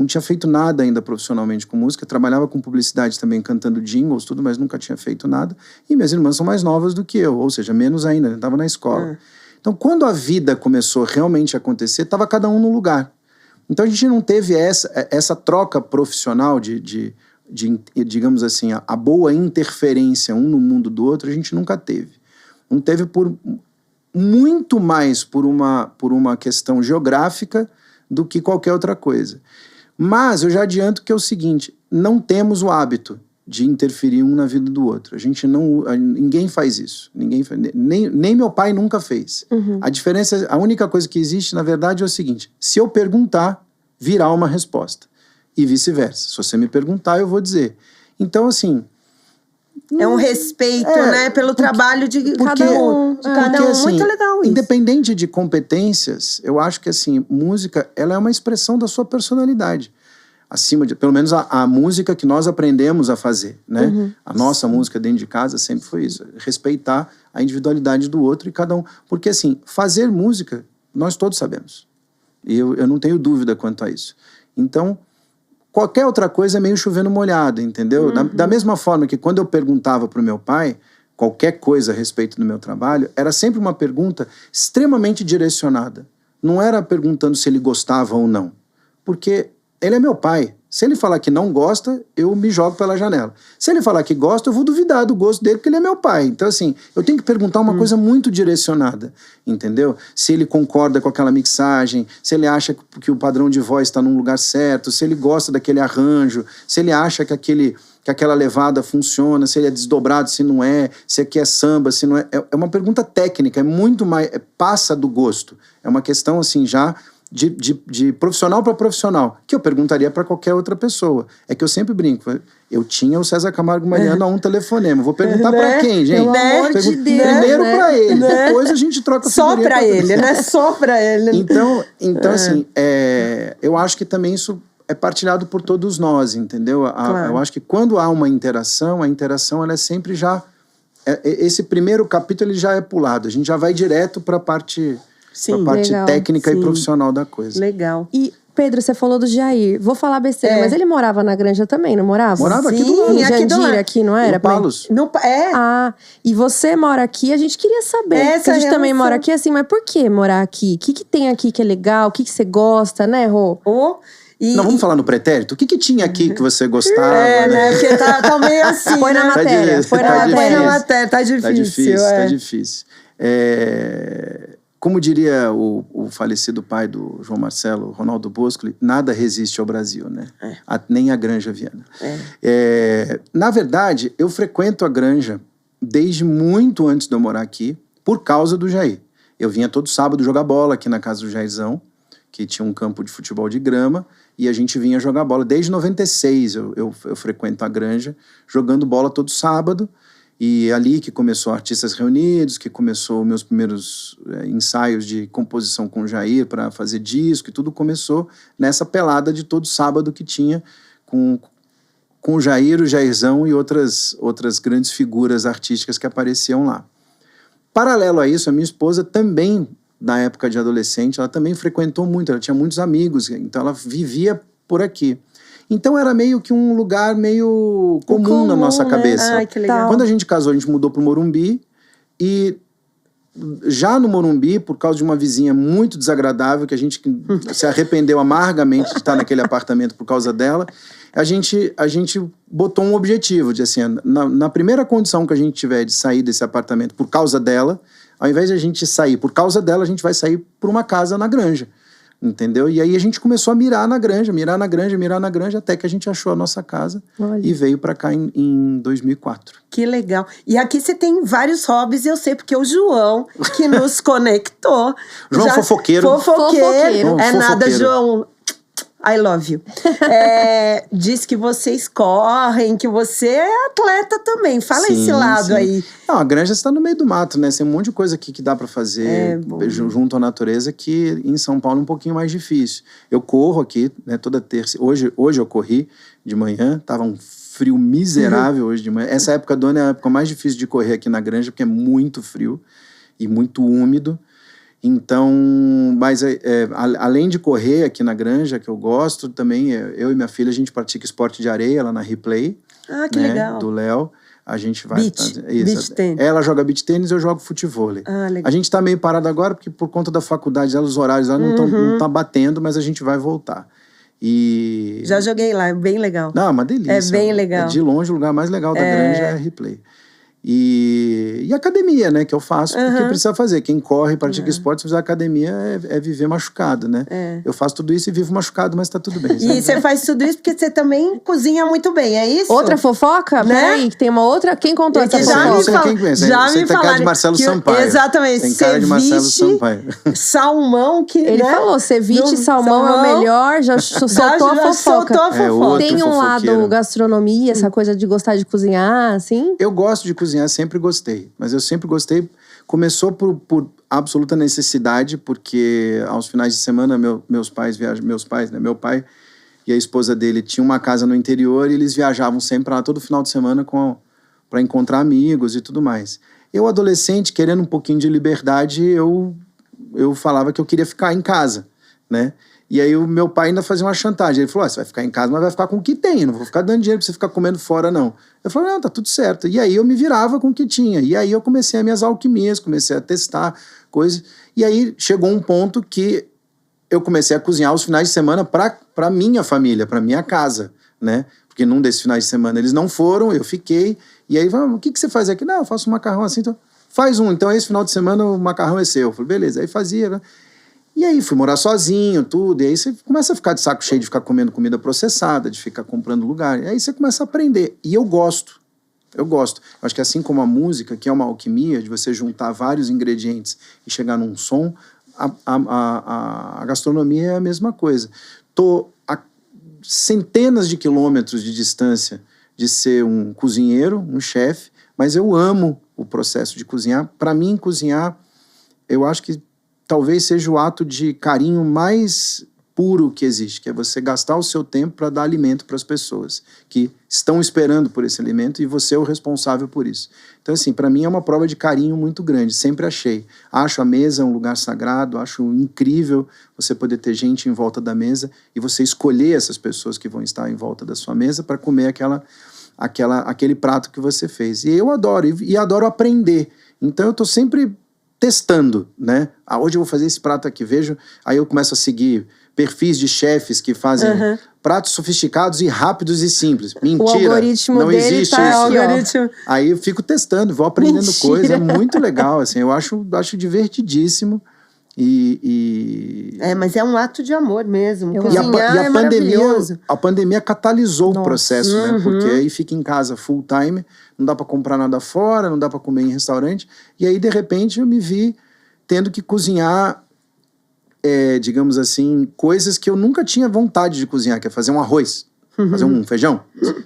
tinha feito nada ainda profissionalmente com música, trabalhava com publicidade também, cantando jingles, tudo, mas nunca tinha feito nada. E minhas irmãs são mais novas do que eu, ou seja, menos ainda, estava na escola. Então, quando a vida começou realmente a acontecer, estava cada um no lugar. Então, a gente não teve essa troca profissional de digamos assim, a boa interferência um no mundo do outro, a gente nunca teve. Não teve muito mais por uma questão geográfica do que qualquer outra coisa. Mas eu já adianto que é o seguinte, não temos o hábito de interferir um na vida do outro. Ninguém faz isso. Nem meu pai nunca fez. Uhum. A única coisa que existe, na verdade, é o seguinte, se eu perguntar, virá uma resposta. E vice-versa. Se você me perguntar, eu vou dizer. Então, assim... É um respeito, né? Pelo trabalho de cada um. Assim, muito legal isso. Independente de competências, eu acho que assim, música, ela é uma expressão da sua personalidade. Pelo menos a música que nós aprendemos a fazer, né? Uhum. A nossa música dentro de casa sempre foi isso. Respeitar a individualidade do outro e cada um. Porque assim, fazer música, nós todos sabemos. E eu não tenho dúvida quanto a isso. Então... Qualquer outra coisa é meio chovendo molhado, entendeu? Uhum. Da mesma forma que quando eu perguntava para o meu pai qualquer coisa a respeito do meu trabalho, era sempre uma pergunta extremamente direcionada. Não era perguntando se ele gostava ou não. Porque ele é meu pai. Se ele falar que não gosta, eu me jogo pela janela. Se ele falar que gosta, eu vou duvidar do gosto dele, porque ele é meu pai. Então, assim, eu tenho que perguntar uma coisa muito direcionada, entendeu? Se ele concorda com aquela mixagem, se ele acha que o padrão de voz está num lugar certo, se ele gosta daquele arranjo, se ele acha que aquela levada funciona, se ele é desdobrado, se não é, se aqui é samba, se não é. É uma pergunta técnica, é muito mais... passa do gosto. É uma questão, assim, já... De profissional para profissional, que eu perguntaria para qualquer outra pessoa. É que eu sempre brinco, eu tinha o César Camargo Mariano a um telefonema, vou perguntar para quem, gente? Pelo amor de Deus, primeiro né? para ele, depois a gente troca a Só figurinha para ele, né? Só para ele. Então assim, eu acho que também isso é partilhado por todos nós, entendeu? Claro. Eu acho que quando há uma interação, a interação ela é sempre já... esse primeiro capítulo ele já é pulado, a gente já vai direto para a parte... Sim, a parte legal, técnica sim. e profissional da coisa. Legal. E, Pedro, você falou do Jair. Vou falar besteira, mas ele morava na Granja também, não morava? Morava aqui do Sim, lado. Em aqui do Jandira, lado. aqui, não era? No Palos. Ah, e você mora aqui, a gente queria saber. Porque a gente também mora aqui, assim, mas por que morar aqui? O que tem aqui que é legal? O que você gosta, né, Rô? Não, vamos falar no pretérito? O que tinha aqui que você gostava? né? Porque tá meio assim, Põe na né? matéria, põe na Tá matéria. Põe na matéria, tá difícil. Tá difícil. Como diria o falecido pai do João Marcelo, Ronaldo Boscoli, nada resiste ao Brasil, né? Nem a Granja Viana. Na verdade, eu frequento a Granja desde muito antes de eu morar aqui, por causa do Jair. Eu vinha todo sábado jogar bola aqui na casa do Jairzão, que tinha um campo de futebol de grama, e a gente vinha jogar bola. Desde 96 eu frequento a Granja, jogando bola todo sábado. E ali que começou Artistas Reunidos, que começou meus primeiros ensaios de composição com o Jair para fazer disco, e tudo começou nessa pelada de todo sábado que tinha com o Jair, o Jairzão e outras grandes figuras artísticas que apareciam lá. Paralelo a isso, a minha esposa também, na época de adolescente, ela também frequentou muito, ela tinha muitos amigos, então ela vivia por aqui. Então era meio que um lugar meio comum na nossa cabeça. Ai, que legal. Quando a gente casou, a gente mudou para o Morumbi e já no Morumbi, por causa de uma vizinha muito desagradável, que a gente se arrependeu amargamente de estar naquele apartamento por causa dela, a gente botou um objetivo de assim, na primeira condição que a gente tiver de sair desse apartamento por causa dela, ao invés de a gente sair por causa dela, a gente vai sair por uma casa na Granja. Entendeu? E aí a gente começou a mirar na Granja, até que a gente achou a nossa casa. Olha. E veio pra cá em 2004. Que legal. E aqui você tem vários hobbies, eu sei, porque o João, que nos conectou. João fofoqueiro. Fofoqueiro. É Fofoqueiro. nada, João. I love you. Diz que vocês correm, que você é atleta também. Fala Sim, esse lado sim. aí. Não, a Granja está no meio do mato, né? Tem um monte de coisa aqui que dá para fazer junto à natureza, que em São Paulo é um pouquinho mais difícil. Eu corro aqui, né, toda terça. Hoje eu corri de manhã, tava um frio miserável hoje de manhã. Essa época do ano é a época mais difícil de correr aqui na Granja, porque é muito frio e muito úmido. Então, mas além de correr aqui na Granja, que eu gosto, também eu e minha filha, a gente pratica esporte de areia lá na Replay. Ah, que legal. Do Léo. A gente vai... Beach tênis. Ela joga beach tênis, eu jogo futevôlei. Ah, legal. A gente tá meio parado agora, porque por conta da faculdade, os horários lá não tá batendo, mas a gente vai voltar. E... Já joguei lá, é bem legal. Não, é uma delícia. É bem legal. De longe, o lugar mais legal da Granja é a Replay. E academia, né, que eu faço, porque precisa fazer. Quem corre e pratica esporte, se fizer academia, é viver machucado, né? Eu faço tudo isso e vivo machucado, mas tá tudo bem. E você faz tudo isso porque você também cozinha muito bem, é isso? Outra fofoca? Né? Peraí, que tem uma outra. Quem contou essa Já me fofoca? Quem conhece? já Você me tem cara de falaram Marcelo que Sampaio. exatamente. Tem cara de Marcelo Sampaio. Salmão que, Ele né? falou, ceviche e salmão é o melhor, já soltou a fofoca. Soltou a fofoca. outro Tem um fofoqueiro. lado gastronomia, essa coisa de gostar de cozinhar, assim? Eu gosto de cozinhar, sempre gostei. Mas eu sempre gostei. Começou por absoluta necessidade, porque aos finais de semana meu pai e a esposa dele tinham uma casa no interior e eles viajavam sempre lá todo final de semana para encontrar amigos e tudo mais. Eu, adolescente, querendo um pouquinho de liberdade, eu falava que eu queria ficar em casa, né? E aí o meu pai ainda fazia uma chantagem. Ele falou, você vai ficar em casa, mas vai ficar com o que tem. Eu não vou ficar dando dinheiro pra você ficar comendo fora, não. Eu falei, não, tá tudo certo. E aí eu me virava com o que tinha. E aí eu comecei as minhas alquimias, comecei a testar coisas. E aí chegou um ponto que eu comecei a cozinhar os finais de semana pra minha família, pra minha casa, né? Porque num desses finais de semana eles não foram, eu fiquei. E aí, o que você faz aqui? Não, eu faço um macarrão assim, então faz um. Então esse final de semana o macarrão é seu. Eu falei, beleza. Aí fazia, né? E aí fui morar sozinho, tudo, e aí você começa a ficar de saco cheio de ficar comendo comida processada, de ficar comprando lugar, e aí você começa a aprender. E eu gosto. Eu acho que assim como a música, que é uma alquimia, de você juntar vários ingredientes e chegar num som, a gastronomia é a mesma coisa. Tô a centenas de quilômetros de distância de ser um cozinheiro, um chefe, mas eu amo o processo de cozinhar. Para mim, cozinhar, eu acho que talvez seja o ato de carinho mais puro que existe, que é você gastar o seu tempo para dar alimento para as pessoas que estão esperando por esse alimento e você é o responsável por isso. Então, assim, para mim é uma prova de carinho muito grande, sempre achei. Acho a mesa um lugar sagrado, acho incrível você poder ter gente em volta da mesa e você escolher essas pessoas que vão estar em volta da sua mesa para comer aquele prato que você fez. E eu adoro, e adoro aprender. Então, eu estou sempre testando, né? Hoje eu vou fazer esse prato aqui, vejo. Aí eu começo a seguir perfis de chefes que fazem pratos sofisticados e rápidos e simples. Mentira, o algoritmo não dele existe tá isso. Aqui, aí eu fico testando, vou aprendendo coisa, é muito legal, assim, eu acho divertidíssimo. Mas é um ato de amor mesmo. Cozinhar é maravilhoso. A pandemia catalisou o processo, né? Porque aí fica em casa full time, não dá para comprar nada fora, não dá para comer em restaurante. E aí, de repente, eu me vi tendo que cozinhar, digamos assim, coisas que eu nunca tinha vontade de cozinhar, que é fazer um arroz, fazer um feijão.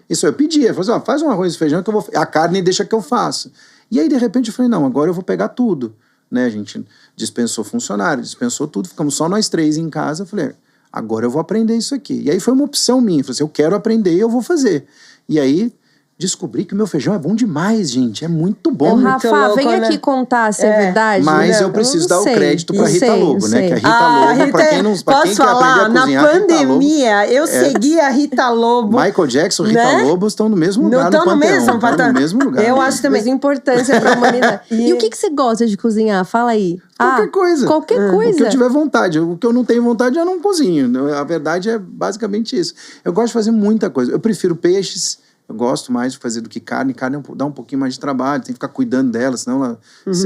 Isso eu pedia, eu falei, faz um arroz e feijão que eu vou... A carne deixa que eu faço. E aí, de repente, eu falei, não, agora eu vou pegar tudo. Né? A gente dispensou funcionário, dispensou tudo, ficamos só nós três em casa. Eu falei, agora eu vou aprender isso aqui. E aí foi uma opção minha, eu falei assim, eu quero aprender e eu vou fazer. E aí descobri que o meu feijão é bom demais, gente, é muito bom. Rafa, louco, vem né? aqui contar se é verdade. Mas né? eu preciso não dar sei. o crédito pra Rita Sei, Lobo, né? sei. Que a Rita Lobo, pra quem não pra posso quem quer aprender falar, a cozinhar, na a Rita Lobo, pandemia, eu segui a Rita Lobo. Michael Jackson, Rita né? Lobo estão no mesmo Não lugar estão no no Panteão. mesmo Estão patamar. no mesmo lugar. Eu acho também. Mas importância pra humanidade. E o que você gosta de cozinhar? Fala aí. Qualquer coisa. Qualquer coisa. O que eu tiver vontade. O que eu não tenho vontade, eu não cozinho. A verdade é basicamente isso. Eu gosto de fazer muita coisa. Eu prefiro peixes. Eu gosto mais de fazer do que carne. Carne dá um pouquinho mais de trabalho. Tem que ficar cuidando dela, senão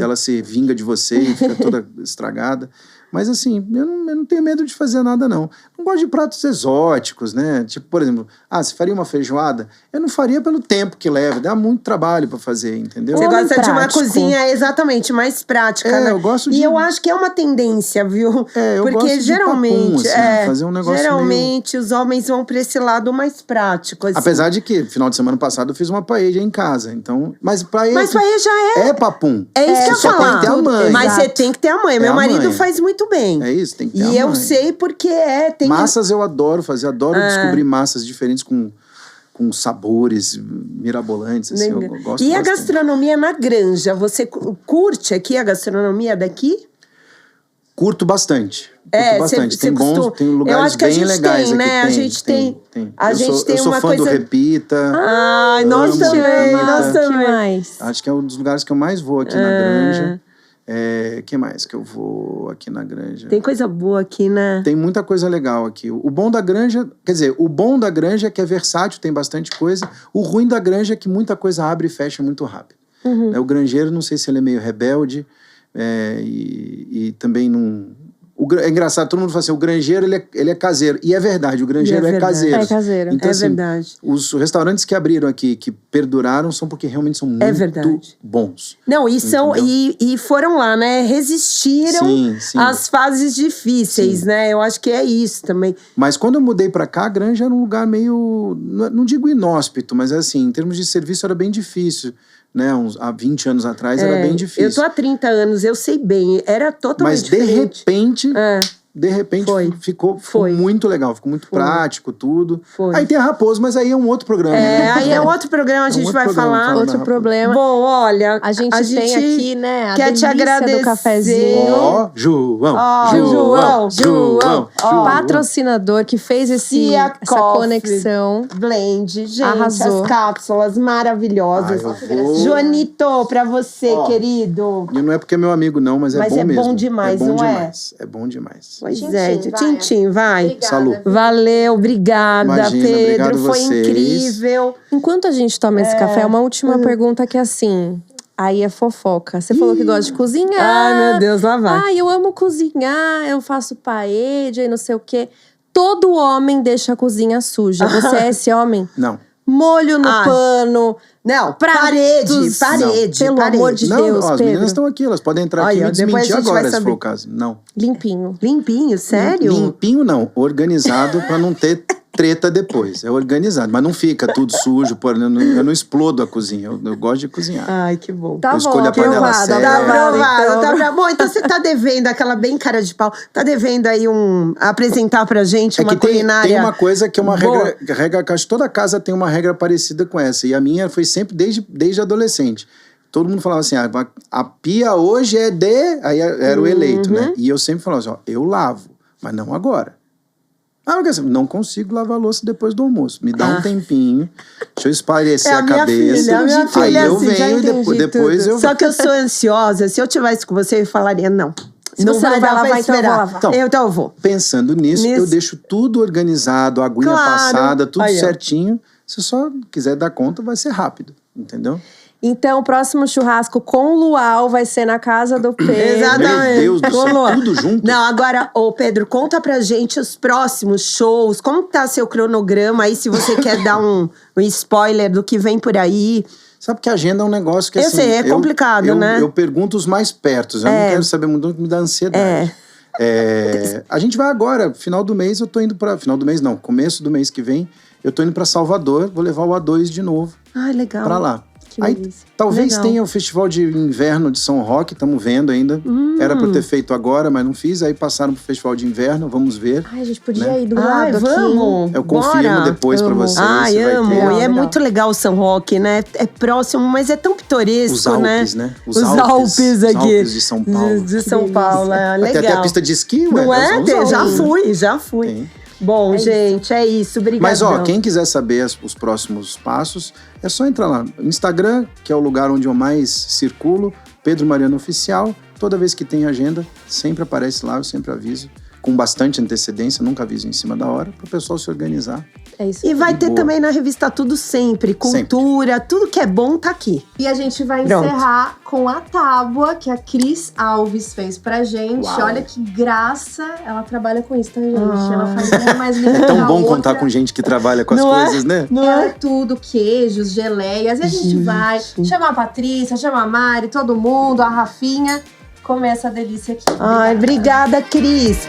ela se vinga de você e fica toda estragada. Mas assim, eu não tenho medo de fazer nada, não. Não gosto de pratos exóticos, né? Tipo, por exemplo, se faria uma feijoada, eu não faria pelo tempo que leva. Dá muito trabalho pra fazer, entendeu? Você Homem gosta de uma prático. cozinha exatamente mais prática, né? Eu gosto de... E eu acho que é uma tendência, viu? Eu porque gosto de geralmente, papum, assim, fazer um negócio geralmente os homens vão pra esse lado mais prático. Assim. Apesar de que, final de semana passado, eu fiz uma paella em casa. Então, mas paella já é. é papum. É isso que eu só falar. tem que ter a mãe. Mas Exato. você tem que ter a mãe. Meu a marido mãe. faz muito bem. É isso, tem que ter a E eu mãe. sei porque tem Massas eu adoro fazer, adoro descobrir massas diferentes com sabores mirabolantes, assim, eu gosto E a bastante. gastronomia na Granja, você curte aqui a gastronomia daqui? Curto bastante. Tem tem lugares eu acho que bem a gente legais tem, aqui. né? A gente tem. A gente tem eu sou uma fã coisa. do Repita. Ai, nós amo também, Repita. nós Que também. mais? Acho que é um dos lugares que eu mais vou aqui na Granja. Que mais que eu vou aqui na Granja? Tem coisa boa aqui, né? Tem muita coisa legal aqui. O bom da Granja, quer dizer, o bom da Granja é que é versátil, tem bastante coisa. O ruim da Granja é que muita coisa abre e fecha muito rápido. O granjeiro, não sei se ele é meio rebelde e também não... É engraçado, todo mundo fala assim, o granjeiro ele é caseiro. E é verdade, o granjeiro é caseiro. É caseiro. Então, É assim, verdade. os restaurantes que abriram aqui, que perduraram, são porque realmente são muito bons. Não, e foram lá, né? Resistiram Sim. às fases difíceis, né? Eu acho que é isso também. Mas quando eu mudei pra cá, a Granja era um lugar meio, não digo inóspito, mas assim, em termos de serviço era bem difícil. Né, há 20 anos atrás era bem difícil. Eu tô há 30 anos, eu sei bem. Era totalmente Mas diferente. de repente ficou muito legal, ficou muito prático, tudo. Foi. Aí tem a Raposo, mas aí é um outro programa. né? Aí é outro programa, a gente vai falar. Outro problema. Bom, olha, A gente tem aqui, né, a quer te delícia agradecer. do cafezinho. Ó, João. Patrocinador que fez essa conexão. Blend, gente, Arrasou. as cápsulas maravilhosas. Joanito, pra você, querido. E não é porque é meu amigo não, mas é bom mesmo. É bom demais, não é? É bom demais. Pois Tintim, é, vai. Tintim, vai. Obrigada. Salud. Valeu, obrigada, Imagina, Pedro. obrigado Foi vocês. incrível. Enquanto a gente toma esse café, uma última pergunta que é assim... Aí é fofoca. Você falou que gosta de cozinhar. Ai, meu Deus, lá vai. Ai, eu amo cozinhar, eu faço paella e não sei o quê. Todo homem deixa a cozinha suja. Você é esse homem? Não. Molho no pano. Não, Pratos. parede. Pelo amor de Deus, as Pedro. meninas estão aqui, elas podem entrar aqui e Olha, me depois desmentir a gente vai agora, se saber. for o caso. Não. Limpinho. Limpinho, sério? Limpinho não, organizado pra não ter treta depois. É organizado, mas não fica tudo sujo, eu não explodo a cozinha, eu gosto de cozinhar. Ai, que bom. Tá Eu bom, escolho a panela aprovado. certa. Tá Aprovado, aprovado, então. tá bom. Então você tá devendo aquela bem cara de pau. Tá devendo aí apresentar pra gente uma culinária. Tem uma coisa que é uma boa. regra, acho que toda casa tem uma regra parecida com essa. E a minha foi sempre desde adolescente. Todo mundo falava assim, a pia hoje é de... Aí era o eleito, né? E eu sempre falava assim, eu lavo, mas não agora. Não consigo lavar a louça depois do almoço. Me dá um tempinho, deixa eu espairecer a cabeça. A minha filha aí eu assim, já venho e entendi depois tudo. eu... Só que eu sou ansiosa. Se eu tivesse com você, eu falaria não. Se você não vai dar pra lavar, então eu vou esperar. lavar. Então eu vou. Pensando nisso, eu deixo tudo organizado, a aguinha passada, tudo Aí, ó. certinho. Se só quiser dar conta, vai ser rápido, entendeu? Então, o próximo churrasco com luau vai ser na casa do Pedro. Exatamente. Meu Deus do céu, Boa. tudo junto? Não, agora, Pedro, conta pra gente os próximos shows. Como tá seu cronograma aí, se você quer dar um spoiler do que vem por aí. Sabe que a agenda é um negócio que Eu assim... sei, é complicado, né? Eu pergunto os mais perto, eu não quero saber muito, que me dá ansiedade. A gente vai agora, final do mês eu tô indo pra... Final do mês não, começo do mês que vem, eu tô indo pra Salvador, vou levar o A2 de novo Ai, legal. pra lá. Que Aí, delícia. talvez Legal. tenha o Festival de Inverno de São Roque, estamos vendo ainda. Era para ter feito agora, mas não fiz. Aí passaram pro Festival de Inverno, vamos ver. Ai, a gente podia Né? ir do Ai, lado aqui. vamos! Eu confirmo Bora. depois para Amo. vocês. Ai, se vai amo! ter. E é Legal. muito legal o São Roque, né? É próximo, mas é tão pitoresco, Os Alpes, né? Os Alpes Os aqui. Alpes de São Paulo. De São delícia. Paulo, é legal. Até a pista de esqui, ué. Não é? Os Alpes. Já fui. Tem. Bom, É gente, é isso. Obrigada. Mas, ó, quem quiser saber os próximos passos, é só entrar lá no Instagram, que é o lugar onde eu mais circulo, Pedro Mariano Oficial. Toda vez que tem agenda, sempre aparece lá, eu sempre aviso. Com bastante antecedência, nunca aviso em cima da hora, para o pessoal se organizar. É isso. E vai De ter boa. também na revista Tudo Sempre. Cultura, tudo que é bom tá aqui. E a gente vai Pronto. encerrar com a tábua que a Cris Alves fez pra gente. Uau. Olha que graça. Ela trabalha com isso, tá, gente? Ela faz uma mais linda É que tão a bom outra. contar com gente que trabalha com as Não é? coisas, né? Não Ela é é? tudo, queijos, geleias. E a gente vai chamar a Patrícia, chamar a Mari, todo mundo, a Rafinha. Comer essa delícia aqui. Ai, obrigada, Cris.